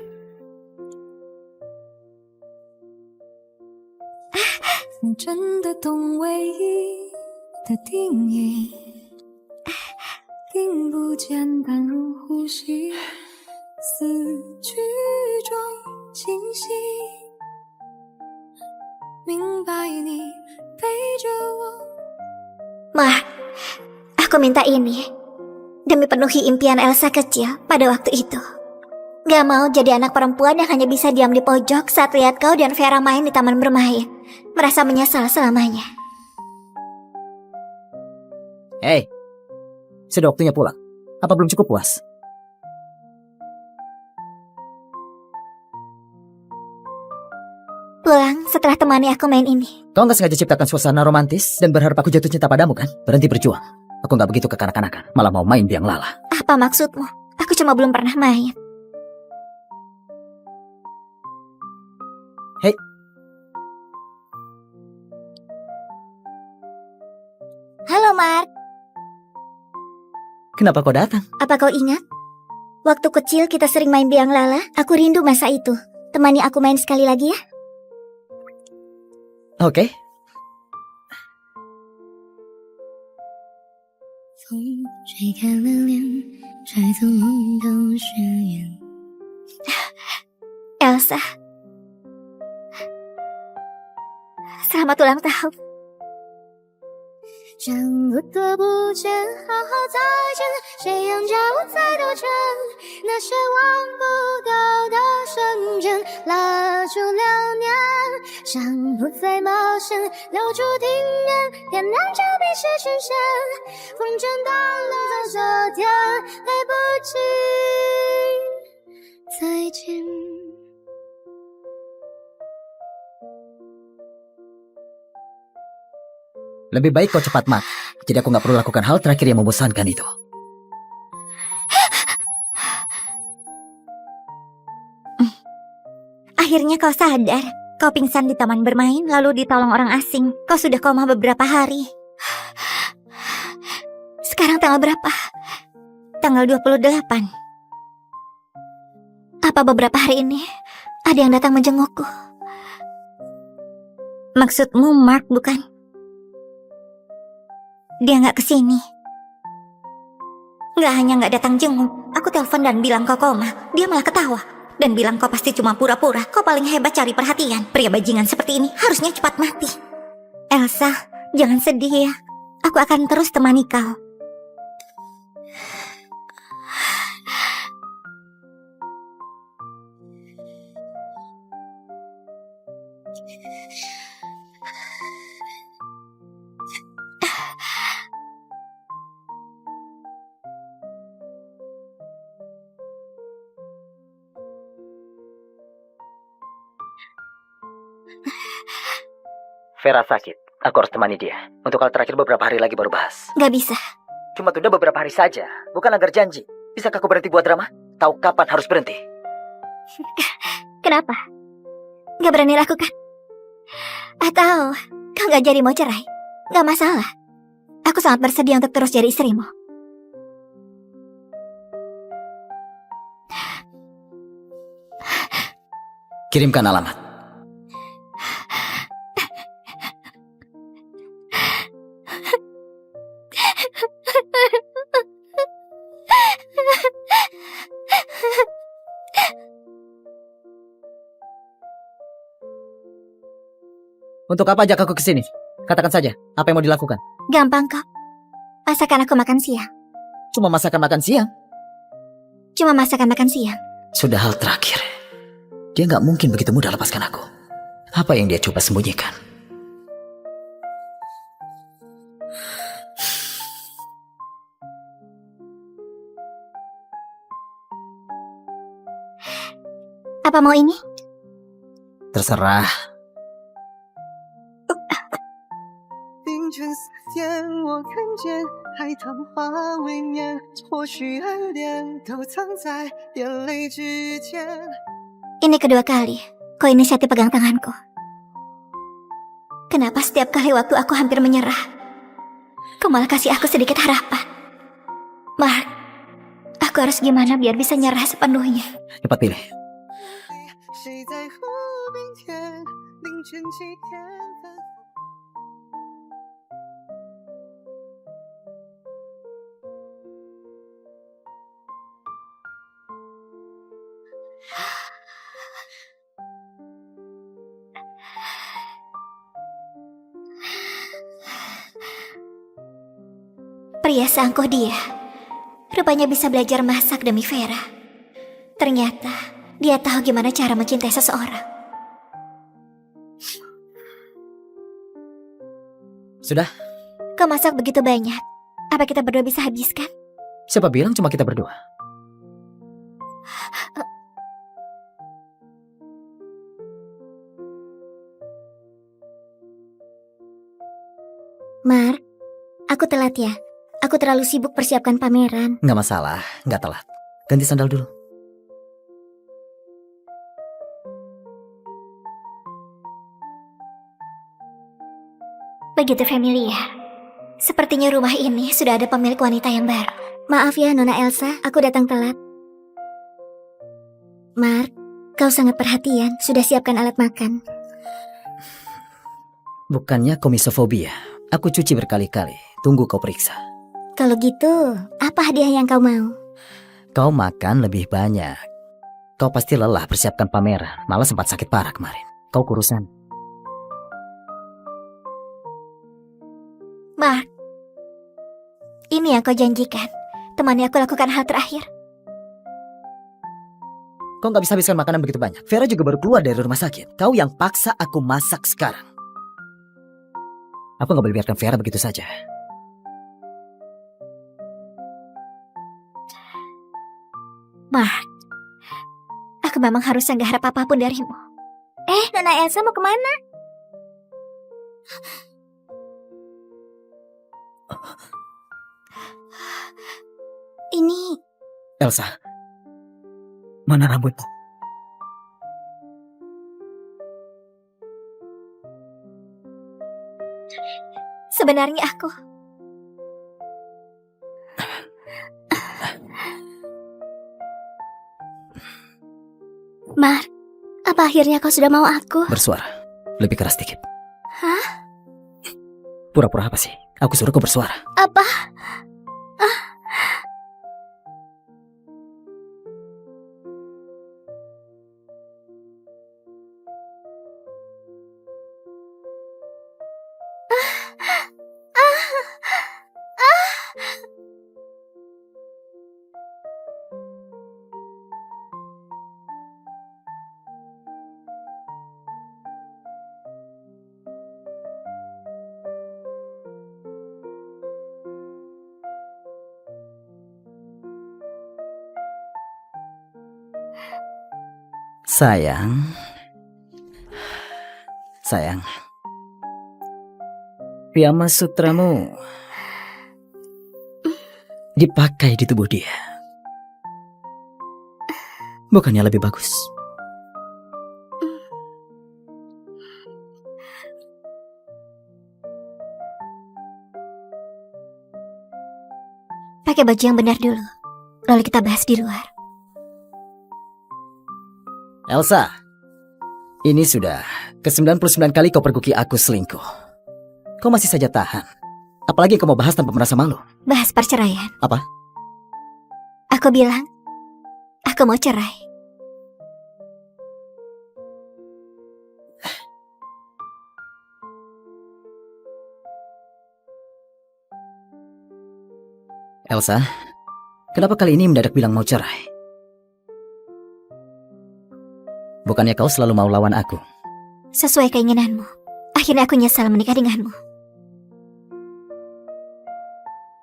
Mark, aku minta ini demi penuhi impian Elsa kecil pada waktu itu. Gak mau jadi anak perempuan yang hanya bisa diam di pojok saat lihat kau dan Vera main di taman bermain. Merasa menyesal selamanya. Hei, sudah waktunya pulang. Apa belum cukup puas? Pulang setelah temani aku main ini. Kau gak sengaja ciptakan suasana romantis dan berharap aku jatuh cinta padamu kan? Berhenti berjuang. Aku gak begitu kekanak-kanakan, malah mau main biang lala. Apa maksudmu? Aku cuma belum pernah main. Hei. Halo Mark. Kenapa kau datang? Apa kau ingat? Waktu kecil kita sering main biang lala. Aku rindu masa itu. Temani aku main sekali lagi ya. Oke. Elsa, selamat ulang tahun. 想不多不见，好好再见，谁让家我在兜圈？那些望不到的瞬间，蜡烛流年，想不再冒险，留住庭院，偏难就必须实现。风筝断了在昨天，来不及再见。Lebih baik kau cepat mati. Jadi aku gak perlu lakukan hal terakhir yang membosankan itu. Akhirnya kau sadar. Kau pingsan di taman bermain, lalu ditolong orang asing. Kau sudah koma beberapa hari. Sekarang tanggal berapa? Tanggal 28. Apa beberapa hari ini ada yang datang menjengukku? Maksudmu Mark, bukan? Dia nggak kesini. Nggak hanya nggak datang jenguk, aku telepon dan bilang kau koma. Dia malah ketawa dan bilang kau pasti cuma pura-pura. Kau paling hebat cari perhatian. Pria bajingan seperti ini harusnya cepat mati. Elsa, jangan sedih ya. Aku akan terus temani kau. Vera sakit. Aku harus temani dia. Untuk hal terakhir beberapa hari lagi baru bahas. Gak bisa. Cuma tunda beberapa hari saja. Bukan agar janji. Bisakah aku berhenti buat drama? Tahu kapan harus berhenti? Kenapa? Gak berani lakukan? Atau kau gak jadi mau cerai? Gak masalah. Aku sangat bersedia untuk terus jadi istrimu. Kirimkan alamat. Untuk apa ajak aku ke sini? Katakan saja, apa yang mau dilakukan? Gampang kok. Masakan aku makan siang. Cuma masakan makan siang? Cuma masakan makan siang. Sudah hal terakhir. Dia gak mungkin begitu mudah lepaskan aku. Apa yang dia coba sembunyikan? Apa mau ini? Terserah. 凌晨4点，我看见海棠花未眠，或许暗恋都藏在眼泪之间。 Ini kedua kali kau inisiatif pegang tanganku. Kenapa setiap kali waktu aku hampir menyerah, kau malah kasih aku sedikit harapan? Mark, aku harus gimana biar bisa nyerah sepenuhnya? Cepat pilih. 谁在湖边天，凌晨几点的。 Pria seangkuh dia, rupanya bisa belajar masak demi Vera. Ternyata dia tahu gimana cara mencintai seseorang. Sudah? Kau masak begitu banyak, apa kita berdua bisa habiskan? Siapa bilang cuma kita berdua? Mark, aku telat ya. Aku terlalu sibuk persiapkan pameran. Nggak masalah, nggak telat. Ganti sandal dulu. Begitu familiar. Sepertinya rumah ini sudah ada pemilik wanita yang baru. Maaf ya Nona Elsa, aku datang telat. Mark, kau sangat perhatian. Sudah siapkan alat makan. Bukannya komisofobia. Aku cuci berkali-kali. Tunggu kau periksa. Kalau gitu, apa hadiah yang kau mau? Kau makan lebih banyak. Kau pasti lelah persiapkan pameran. Malah sempat sakit parah kemarin. Kau kurusan. Mark, Ini yang kau janjikan. Temani aku lakukan hal terakhir. Kau nggak bisa habiskan makanan begitu banyak. Vera juga baru keluar dari rumah sakit. Kau yang paksa aku masak sekarang. Aku nggak boleh biarkan Vera begitu saja. Mark, aku memang harus nggak harap apapun darimu. Nona Elsa mau kemana? Ini Elsa, mana rambutmu? sebenarnya aku. Mark, apa akhirnya kau sudah mau aku? Bersuara. Lebih keras dikit. Hah? Pura-pura apa sih? Aku suruh kau bersuara. Apa? Sayang, piyama sutramu dipakai di tubuh dia. Bukannya lebih bagus? Pakai baju yang benar dulu. Lalu kita bahas di luar. Elsa, ini sudah ke-99 kali kau pergoki aku selingkuh. Kau masih saja tahan. Apalagi kau mau bahas tanpa merasa malu. Bahas perceraian. Apa? Aku bilang, aku mau cerai. Elsa, kenapa kali ini mendadak bilang mau cerai? Bukannya kau selalu mau lawan aku? Sesuai keinginanmu. Akhirnya aku nyesal menikah denganmu.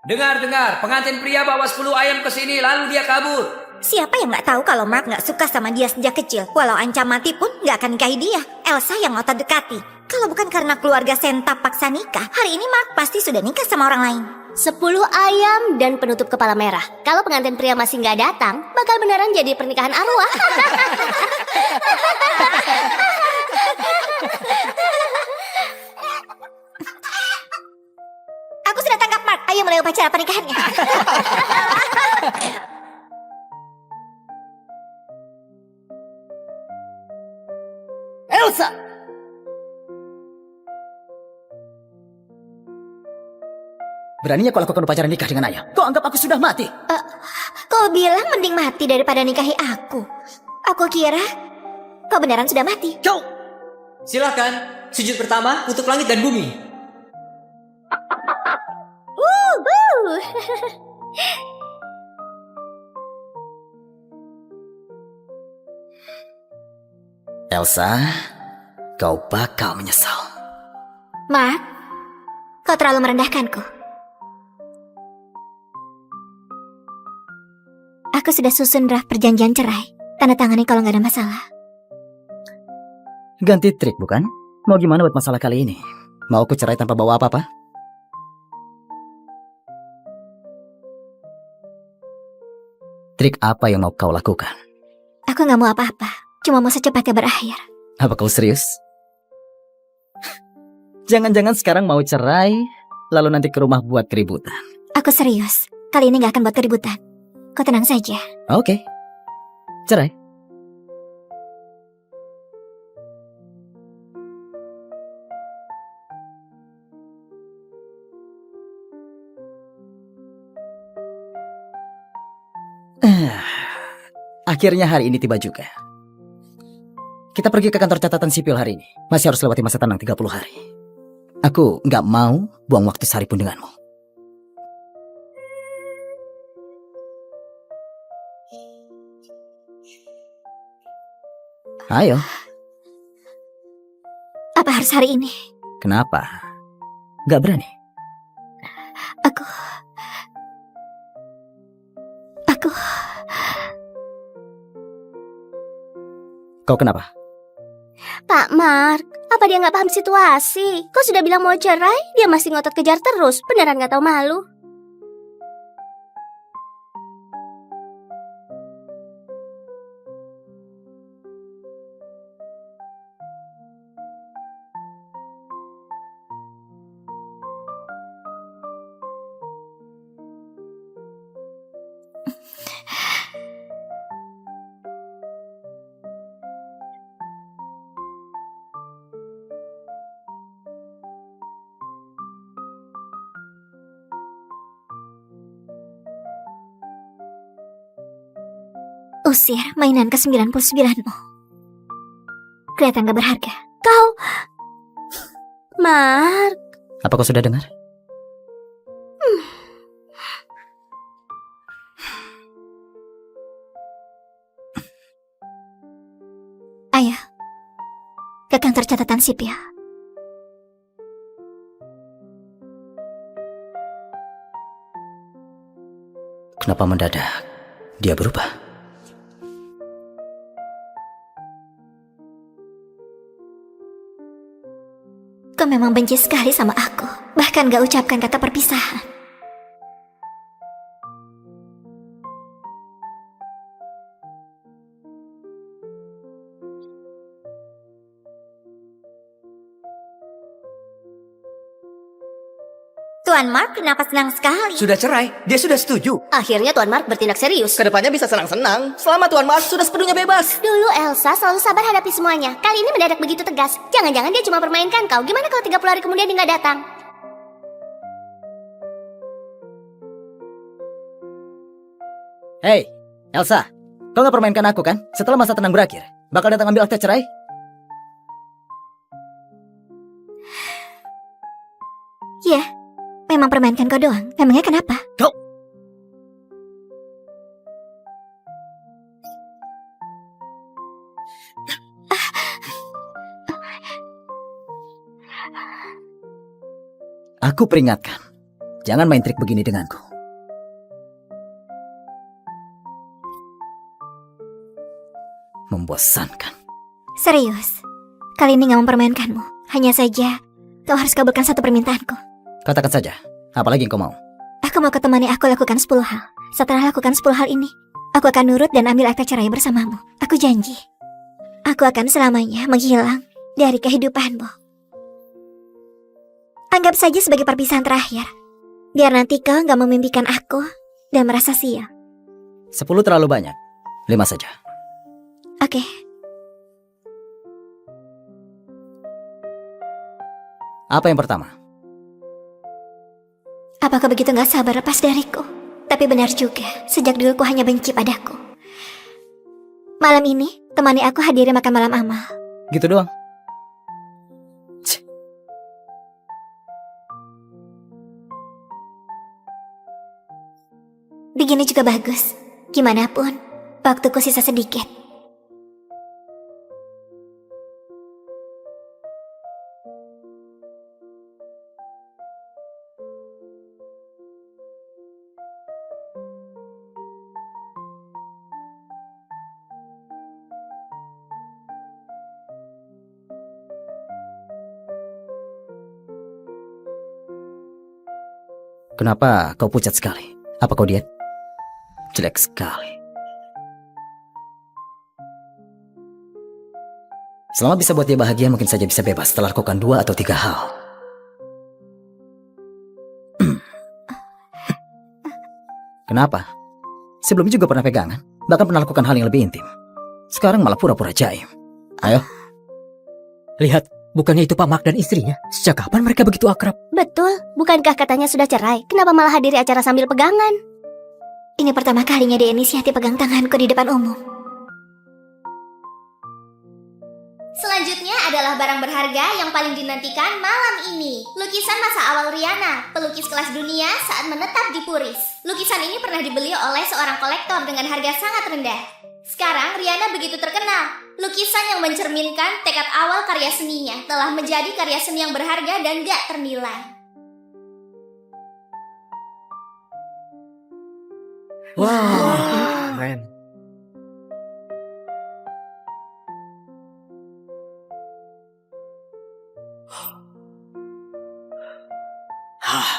Dengar, pengantin pria bawa 10 ayam ke sini lalu dia kabur. Siapa yang nggak tahu kalau Mark nggak suka sama dia sejak kecil? Walau ancam mati pun nggak akan nikahi dia. Elsa yang ngotot dekati. Kalau bukan karena keluarga Senta paksa nikah, hari ini Mark pasti sudah nikah sama orang lain. 10 ayam dan penutup kepala merah. Kalau pengantin pria masih nggak datang, bakal beneran jadi pernikahan arwah. Aku sudah tangkap Mark. Ayo mulai upacara pernikahannya. Elsa! Beraninya kau lakukan upacara nikah dengan ayah. Kau anggap aku sudah mati. Kau bilang mending mati daripada nikahi aku. Aku kira kau beneran sudah mati. Kau! Silakan, sujud pertama untuk langit dan bumi. Elsa, kau bakal menyesal. Mark, kau terlalu merendahkanku. Aku sudah susun draft perjanjian cerai. Tanda tangani kalau nggak ada masalah. Ganti trik bukan? Mau gimana buat masalah kali ini? Mau aku cerai tanpa bawa apa-apa? Trik apa yang mau kau lakukan? Aku nggak mau apa-apa. Cuma mau secepatnya berakhir. Apa kau serius? Jangan-jangan sekarang mau cerai, lalu nanti ke rumah buat keributan. Aku serius. Kali ini nggak akan buat keributan. Kau tenang saja. Oke. Cerai. Akhirnya hari ini tiba juga. Kita pergi ke kantor catatan sipil hari ini. Masih harus lewati masa tenang 30 hari. Aku nggak mau buang waktu sehari pun denganmu. Ayo, Apa harus hari ini? kenapa? Gak berani? Aku... Kau kenapa? Pak Mark, apa dia nggak paham situasi? Kau sudah bilang mau cerai, dia masih ngotot kejar terus. Beneran nggak tahu malu. Usir mainan ke-99-mu. Kelihatan gak berharga. Kau... Mark, Apa kau sudah dengar? Ayo, ke kantor catatan sipil. Kenapa mendadak dia berubah? Kau memang benci sekali sama aku. Bahkan gak ucapkan kata perpisahan. Tuan Mark kenapa senang sekali? Sudah cerai, dia sudah setuju. akhirnya Tuan Mark bertindak serius. Kedepannya bisa senang-senang selama Tuan Mark sudah sepenuhnya bebas. Dulu Elsa selalu sabar hadapi semuanya. Kali ini mendadak begitu tegas. Jangan-jangan dia cuma permainkan kau. Gimana kalau 30 hari kemudian dia nggak datang? Hei, Elsa, kau gak permainkan aku kan? Setelah masa tenang berakhir, bakal datang ambil akta cerai? Ya, memang permainkan kau doang. Memangnya kenapa? Kau... Aku peringatkan, jangan main trik begini denganku. Membosankan. Serius, kali ini gak mempermainkanmu. Hanya saja, kau harus kabulkan satu permintaanku. Katakan saja, apalagi yang kau mau? Aku mau ketemani aku lakukan 10 hal. Setelah lakukan 10 hal ini, aku akan nurut dan ambil akta cerai bersamamu. Aku janji. Aku akan selamanya menghilang dari kehidupanmu. Anggap saja sebagai perpisahan terakhir. Biar nanti kau gak memimpikan aku dan merasa sial. 10 terlalu banyak, 5 saja. Oke. Apa yang pertama? Apa kau begitu gak sabar lepas dariku? Tapi benar juga, sejak dulu kau hanya benci padaku. Malam ini, temani aku hadiri makan malam amal. Gitu doang? Begini juga bagus. Gimana pun, waktuku sisa sedikit. Kenapa kau pucat sekali? Apa kau diet? Jelek sekali. Selama bisa buat dia bahagia, mungkin saja bisa bebas setelah lakukan 2 atau 3 hal. Kenapa? Sebelumnya juga pernah pegangan, bahkan pernah lakukan hal yang lebih intim. Sekarang malah pura-pura jaim. Ayo. Lihat, bukannya itu Pak Mark dan istrinya? Sejak kapan mereka begitu akrab? Betul, bukankah katanya sudah cerai? Kenapa malah hadiri acara sambil pegangan? Ini pertama kalinya dia inisiatif pegang tanganku di depan umum. Selanjutnya adalah adalah barang berharga yang paling dinantikan malam ini. Lukisan masa awal Rihanna, pelukis kelas dunia saat menetap di Puris. Lukisan ini pernah dibeli oleh seorang kolektor dengan harga sangat rendah. Sekarang Rihanna begitu terkenal. Lukisan yang mencerminkan tekad awal karya seninya telah menjadi karya seni yang berharga dan gak ternilai. Wah, keren.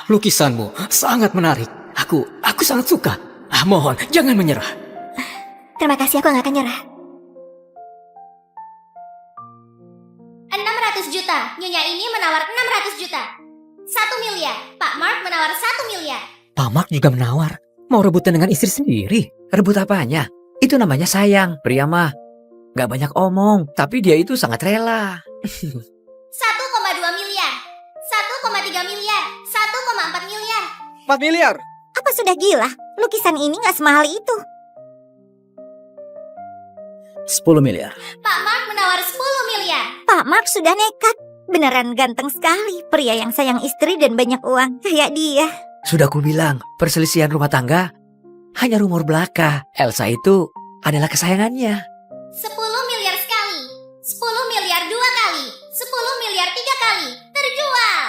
Lukisanmu sangat menarik. Aku sangat suka. Mohon, jangan menyerah. Terima kasih, aku nggak akan nyerah. 600 juta. Nyonya ini menawar 600 juta. 1 miliar. Pak Mark menawar 1 miliar. Pak Mark juga menawar. Mau rebutan dengan istri sendiri. Rebut apanya? Itu namanya sayang. Pria mah gak banyak omong, tapi dia itu sangat rela. 1,2 miliar. 1,3 miliar. 1,4 miliar. 4 miliar. Apa sudah gila? Lukisan ini gak semahal itu. 10 miliar. Pak Mark menawar 10 miliar. Pak Mark sudah nekat. Beneran ganteng sekali. Pria yang sayang istri dan banyak uang. Kayak dia. Sudah ku bilang, perselisihan rumah tangga hanya rumor belaka. Elsa itu adalah kesayangannya. 10 miliar sekali. 10 miliar 2 kali. 10 miliar 3 kali. Terjual.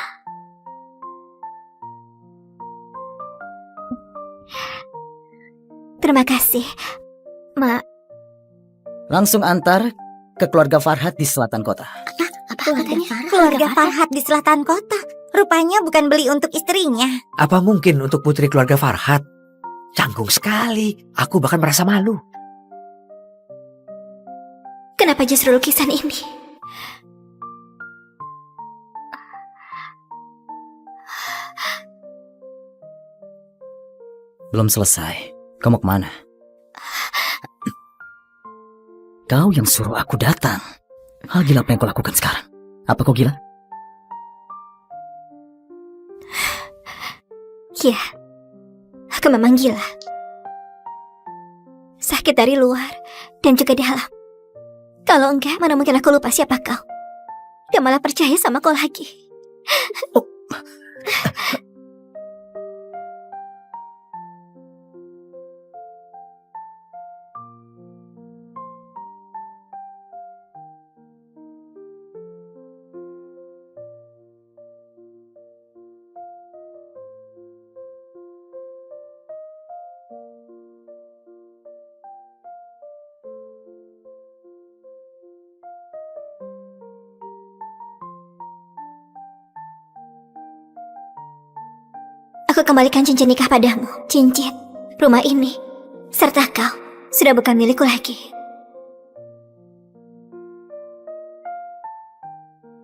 Terima kasih. Langsung antar ke keluarga Farhat di selatan kota. Keluarga Farhat di selatan kota. Rupanya bukan beli untuk istrinya. Apa mungkin untuk putri keluarga Farhat? Canggung sekali. Aku bahkan merasa malu. Kenapa justru lukisan ini? Belum selesai. Kamu kemana? Kau yang suruh aku datang. Hal gila apa yang kau lakukan sekarang? Apa kau gila? Ya, aku memang gila. Sakit dari luar dan juga dalam. Kalau enggak, mana mungkin aku lupa siapa kau. Dan malah percaya sama kau lagi. Aku kembalikan cincin nikah padamu. Cincin, rumah ini, serta kau sudah bukan milikku lagi.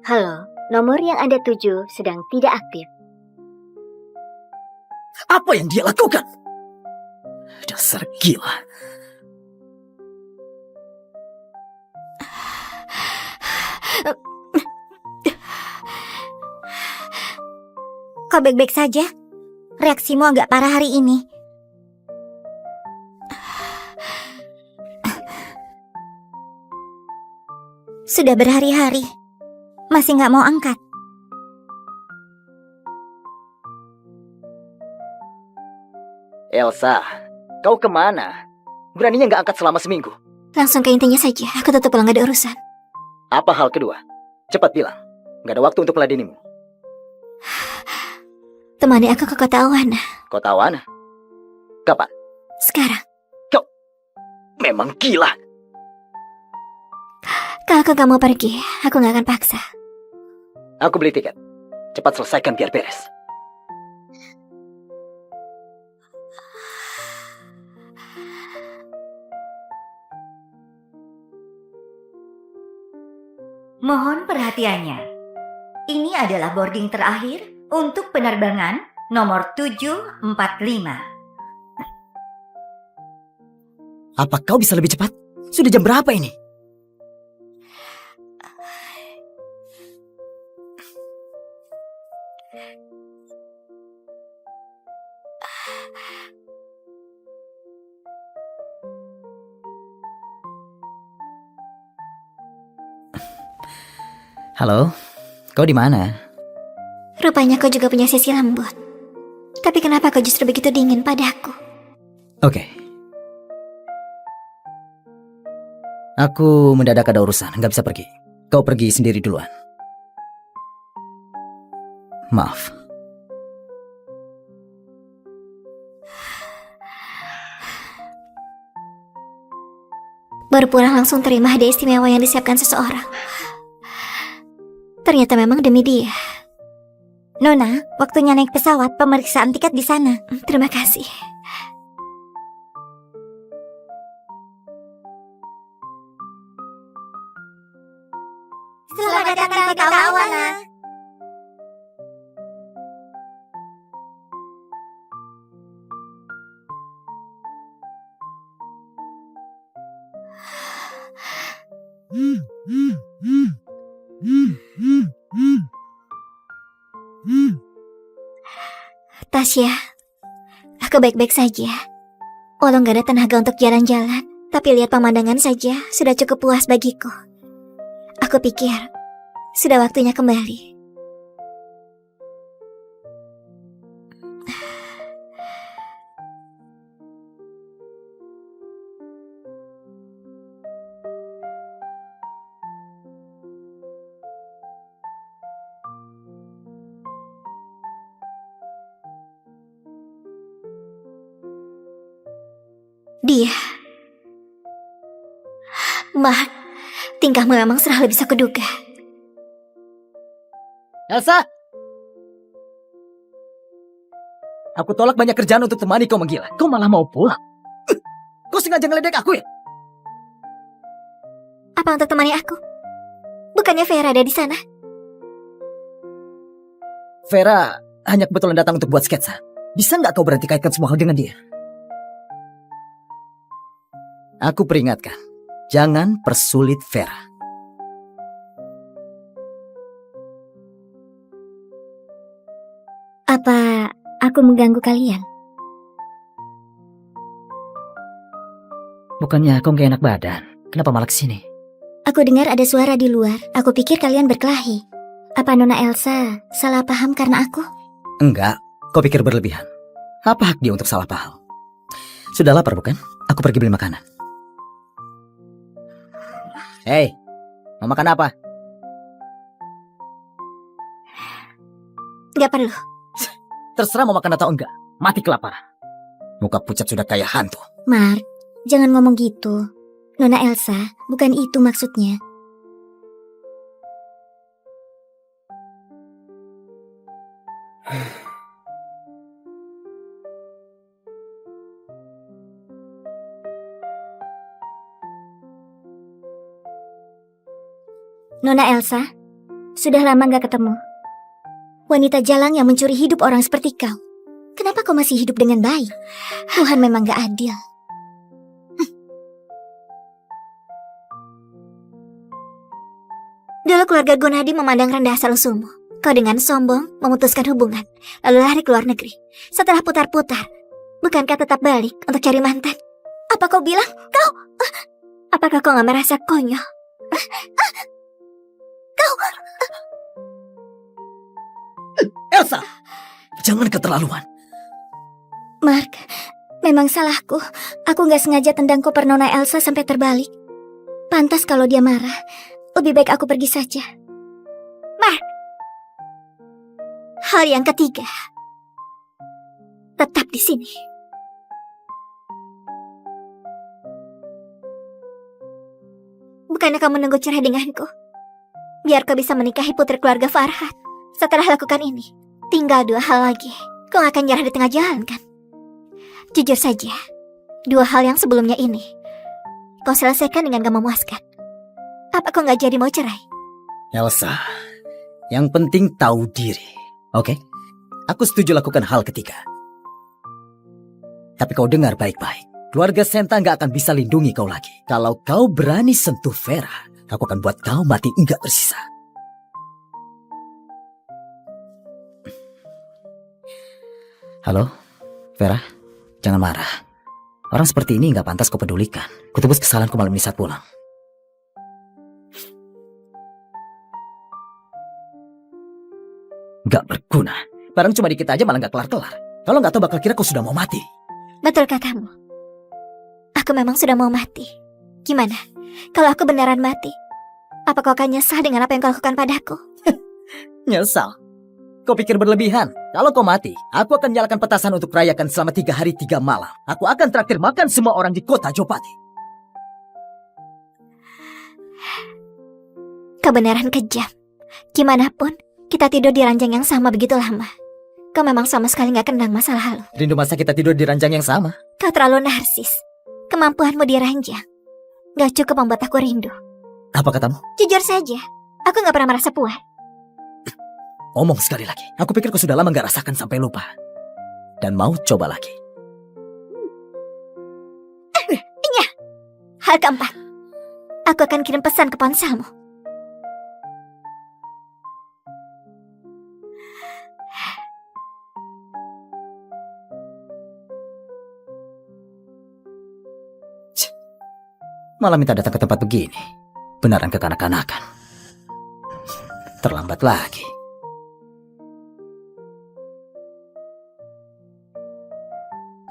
Halo, nomor yang Anda tuju sedang tidak aktif. Apa yang dia lakukan? Dasar gila. Kau baik-baik saja? Reaksimu agak parah hari ini. Sudah berhari-hari, masih gak mau angkat. Elsa, kau kemana? Beraninya nggak angkat selama seminggu. Langsung ke intinya saja, aku tetap pulang gak ada urusan. Apa hal kedua? Cepat bilang. Nggak ada waktu untuk meladenimu. Temani aku ke kota Awana. Kota Awana? Kapan? Sekarang. Memang gila. Kalau aku gak mau pergi, aku gak akan paksa. Aku beli tiket. Cepat selesaikan biar beres. Mohon perhatiannya. Ini adalah boarding terakhir untuk penerbangan nomor 745. Apa kau bisa lebih cepat? Sudah jam berapa ini? Halo, kau di mana? Rupanya kau juga punya sisi lembut. Tapi kenapa kau justru begitu dingin padaku? Oke. Aku mendadak ada urusan, nggak bisa pergi. Kau pergi sendiri duluan. Maaf. Baru pulang langsung terima hadiah istimewa yang disiapkan seseorang. Ternyata memang demi dia. Nona, waktunya naik pesawat, pemeriksaan tiket di sana. Terima kasih. Selamat datang di Kawana. Tasya, aku baik-baik saja. Walau gak ada tenaga untuk jalan-jalan, tapi lihat pemandangan saja sudah cukup puas bagiku. Aku pikir, sudah waktunya kembali. Dia. Mark, tingkahmu memang serah lebih bisa kuduga. Elsa! Aku tolak banyak kerjaan untuk temani kau menggila. Kau malah mau pulang. Kau sengaja ngeledek aku ya? Apa untuk temani aku? Bukannya Vera ada di sana? Vera hanya kebetulan datang untuk buat sketsa. Bisa nggak kau berhenti kaitkan semua hal dengan dia? Aku peringatkan, jangan persulit Vera. Apa aku mengganggu kalian? Bukannya kau gak enak badan? Kenapa malah kesini? Aku dengar ada suara di luar. Aku pikir kalian berkelahi. Apa Nona Elsa salah paham karena aku? Enggak, kau pikir berlebihan. Apa hak dia untuk salah paham? Sudah lapar bukan? Aku pergi beli makanan. Hei, mau makan apa? Gak perlu. Terserah mau makan atau enggak. Mati kelaparan. Muka pucat sudah kayak hantu. Mark, jangan ngomong gitu. Nona Elsa, bukan itu maksudnya. Nona Elsa, sudah lama gak ketemu. Wanita jalang yang mencuri hidup orang seperti kau. Kenapa kau masih hidup dengan baik? Tuhan memang gak adil. Dulu keluarga Gunadi memandang rendah asal-usulmu. Kau dengan sombong memutuskan hubungan, lalu lari ke luar negeri. Setelah putar-putar, bukankah tetap balik untuk cari mantan? Apa kau bilang kau? Apakah kau gak merasa konyol? Elsa, jangan keterlaluan. Mark, memang salahku. Aku gak sengaja tendang koper Nona Elsa sampai terbalik. Pantas kalau dia marah. Lebih baik aku pergi saja. Mark! Hal yang ketiga. Tetap di sini. Bukannya kamu menunggu cerai denganku? Biar kau bisa menikahi putri keluarga Farhat. Setelah lakukan ini, tinggal 2 hal lagi. Kau akan nyerah di tengah jalan, kan? Jujur saja, 2 hal yang sebelumnya ini kau selesaikan dengan gak memuaskan. Apa kau gak jadi mau cerai? Elsa, yang penting tahu diri. Oke? Aku setuju lakukan hal ketiga. Tapi kau dengar baik-baik. Keluarga Senta gak akan bisa lindungi kau lagi. Kalau kau berani sentuh Vera, aku akan buat kau mati enggak bersisa. Halo, Vera, jangan marah. Orang seperti ini gak pantas kau pedulikan. Kutebus kesalahanku malam ini saat pulang. Gak berguna. Barang cuma dikit aja malah gak kelar-kelar. Kalau gak tahu bakal kira kau sudah mau mati. Betul katamu. Aku memang sudah mau mati. Gimana? Kalau aku beneran mati, apa kau akan nyesal dengan apa yang kau lakukan padaku? Nyesal? Kau pikir berlebihan? Kalau kau mati, aku akan nyalakan petasan untuk merayakan selama 3 hari 3 malam. Aku akan traktir makan semua orang di kota Jopati. Kebenaran kejam. Gimana pun, kita tidur di ranjang yang sama begitu lama. Kau memang sama sekali gak kenang masa lalu. Rindu masa kita tidur di ranjang yang sama. Kau terlalu narsis. Kemampuanmu di ranjang gak cukup membuat aku rindu. Apa katamu? Jujur saja, aku gak pernah merasa puas. Omong sekali lagi. Aku pikir kau sudah lama gak rasakan sampai lupa. Dan mau coba lagi. Iya. Hal keempat, aku akan kirim pesan ke ponselmu. Malah minta datang ke tempat begini. Beneran kekanak-kanakan. Terlambat lagi.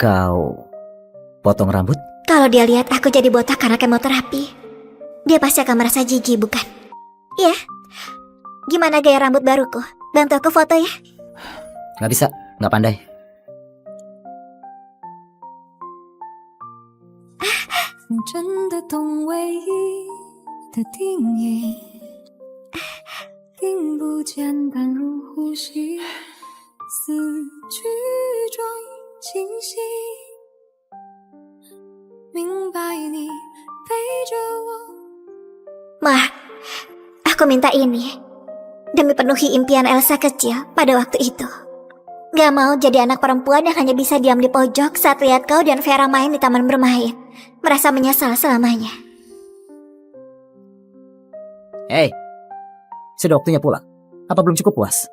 Kau potong rambut? Kalau dia lihat aku jadi botak karena kemoterapi, dia pasti akan merasa jijik, bukan? Iya. Gimana gaya rambut baruku? Bantu aku foto ya. Gak bisa, gak pandai. Mark, aku minta ini demi penuhi impian Elsa kecil pada waktu itu. Gak mau jadi anak perempuan yang hanya bisa diam di pojok saat lihat kau dan Vera main di taman bermain. Merasa menyesal selamanya. Hei, sudah waktunya pulang. Apa belum cukup puas?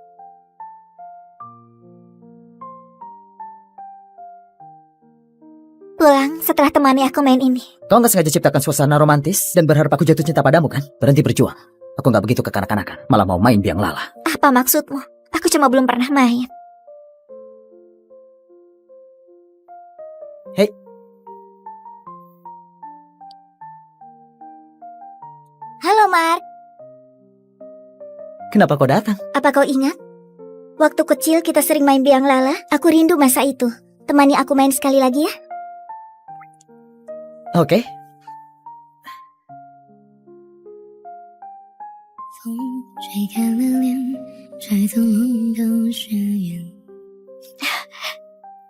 Pulang setelah temani aku main ini. Kau gak sengaja ciptakan suasana romantis dan berharap aku jatuh cinta padamu kan? Berhenti berjuang. Aku gak begitu kekanak-kanakan, malah mau main biang lala. Apa maksudmu? Aku cuma belum pernah main. Hei. Halo Mark, Kenapa kau datang? apa kau ingat? Waktu kecil kita sering main biang lala. Aku rindu masa itu. Temani aku main sekali lagi ya. Oke.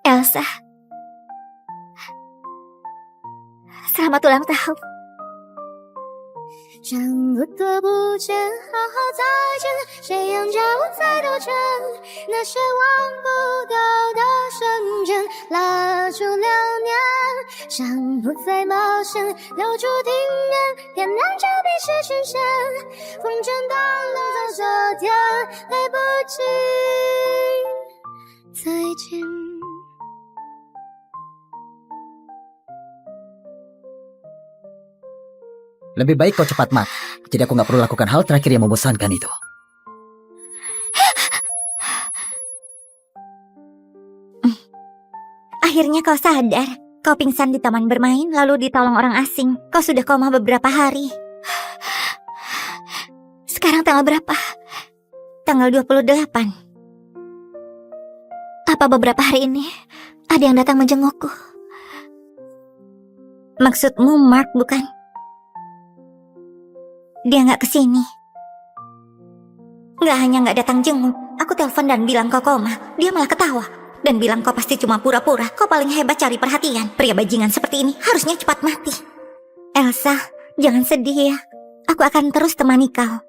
Elsa, selamat ulang tahun. 找不得不见，好好再见，谁ยัง叫我再多见那些忘不掉的瞬间，蜡烛流年，想不再冒险，留住地面，点燃这彼此视线，风筝断了在昨天，来不及再见。 Lebih baik kau cepat mati. Jadi aku gak perlu lakukan hal terakhir yang membosankan itu. Akhirnya kau sadar. Kau pingsan di taman bermain lalu ditolong orang asing. Kau sudah koma beberapa hari. Sekarang tanggal berapa? Tanggal 28. Apa beberapa hari ini ada yang datang menjengukku? Maksudmu Mark bukan? Dia gak kesini. Gak hanya gak datang jenguk, aku telepon dan bilang kau koma. Dia malah ketawa dan bilang kau pasti cuma pura-pura. Kau paling hebat cari perhatian. Pria bajingan seperti ini harusnya cepat mati. Elsa, jangan sedih ya. Aku akan terus temani kau.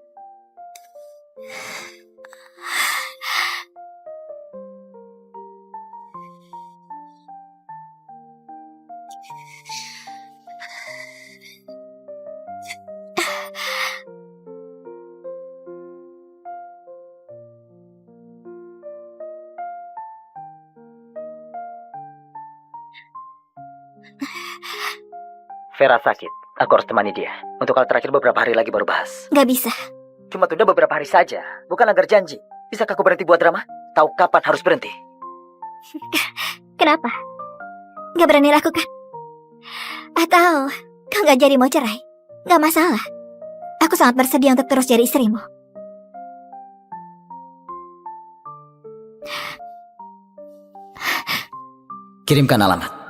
Vera sakit. Aku harus temani dia. Untuk hal terakhir beberapa hari lagi baru bahas. Gak bisa. Cuma tunda beberapa hari saja. Bukan agar janji. Bisakah kau berhenti buat drama? Tahu kapan harus berhenti? Kenapa? Gak berani lakukan? Atau kau gak jadi mau cerai? Gak masalah. Aku sangat bersedia untuk terus jadi istrimu. Kirimkan alamat.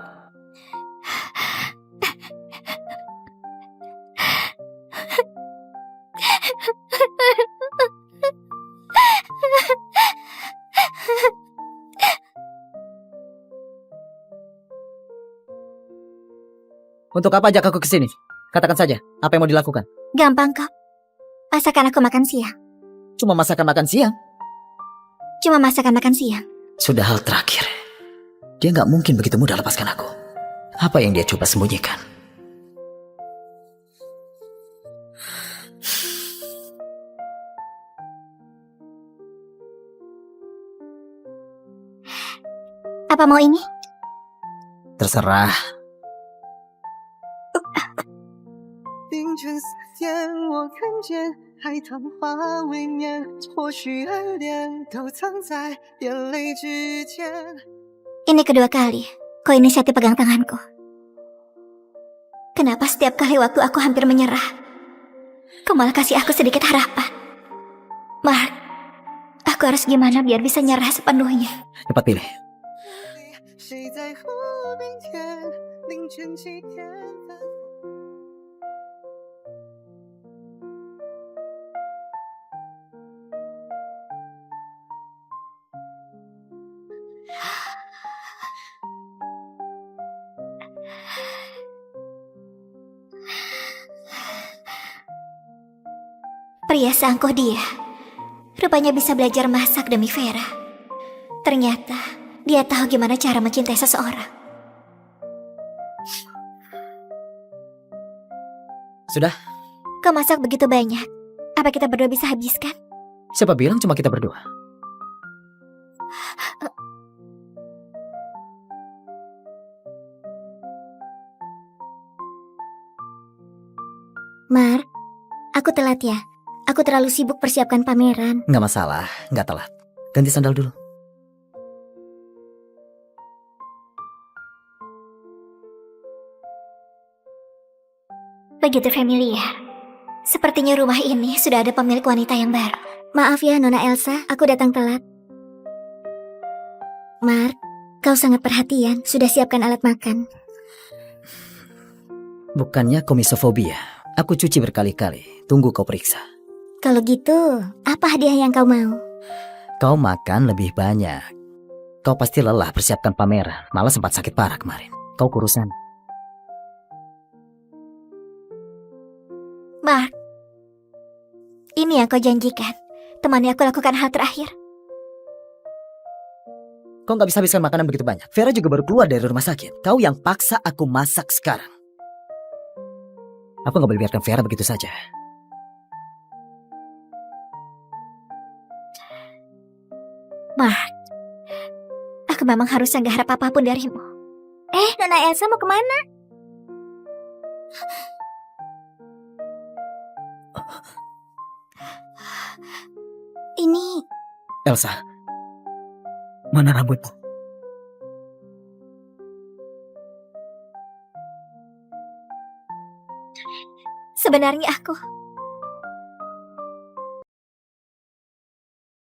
Untuk apa ajak aku ke sini? Katakan saja, apa yang mau dilakukan? Gampang kok. Masakan aku makan siang. Cuma masakan makan siang. Cuma masakan makan siang. Sudah hal terakhir. Dia nggak mungkin begitu mudah lepaskan aku. Apa yang dia coba sembunyikan? Apa mau ini? Terserah. 凌晨4点，我看见海棠花未眠，或许暗恋都藏在眼泪之间。 Ini kedua kali kau inisiatif pegang tanganku. Kenapa setiap kali waktu aku hampir menyerah, kau malah kasih aku sedikit harapan? Mark, aku harus gimana biar bisa nyerah sepenuhnya? Cepat pilih. 谁在乎明天？凌晨几点？ Pria seangkuh dia, rupanya bisa belajar masak demi Vera. Ternyata dia tahu gimana cara mencintai seseorang. Sudah? Kau masak begitu banyak, apa kita berdua bisa habiskan? Siapa bilang cuma kita berdua? Mark, aku telat ya. Aku terlalu sibuk persiapkan pameran. Nggak masalah, nggak telat. Ganti sandal dulu. Begitu familiar. Sepertinya rumah ini sudah ada pemilik wanita yang baru. Maaf ya, Nona Elsa, aku datang telat. Mark, kau sangat perhatian. Sudah siapkan alat makan. Bukannya komisofobia. Aku cuci berkali-kali. Tunggu kau periksa. Kalau gitu, apa hadiah yang kau mau? Kau makan lebih banyak. Kau pasti lelah persiapkan pameran. Malah sempat sakit parah kemarin. Kau kurusan. Mark, ini yang kau janjikan. Temani aku lakukan hal terakhir. Kau nggak bisa habiskan makanan begitu banyak. Vera juga baru keluar dari rumah sakit. Kau yang paksa aku masak sekarang. Aku nggak boleh biarkan Vera begitu saja. Mark, aku memang harus nggak harap apapun darimu. Nona Elsa mau kemana? Ini Elsa, mana rambutmu? sebenarnya aku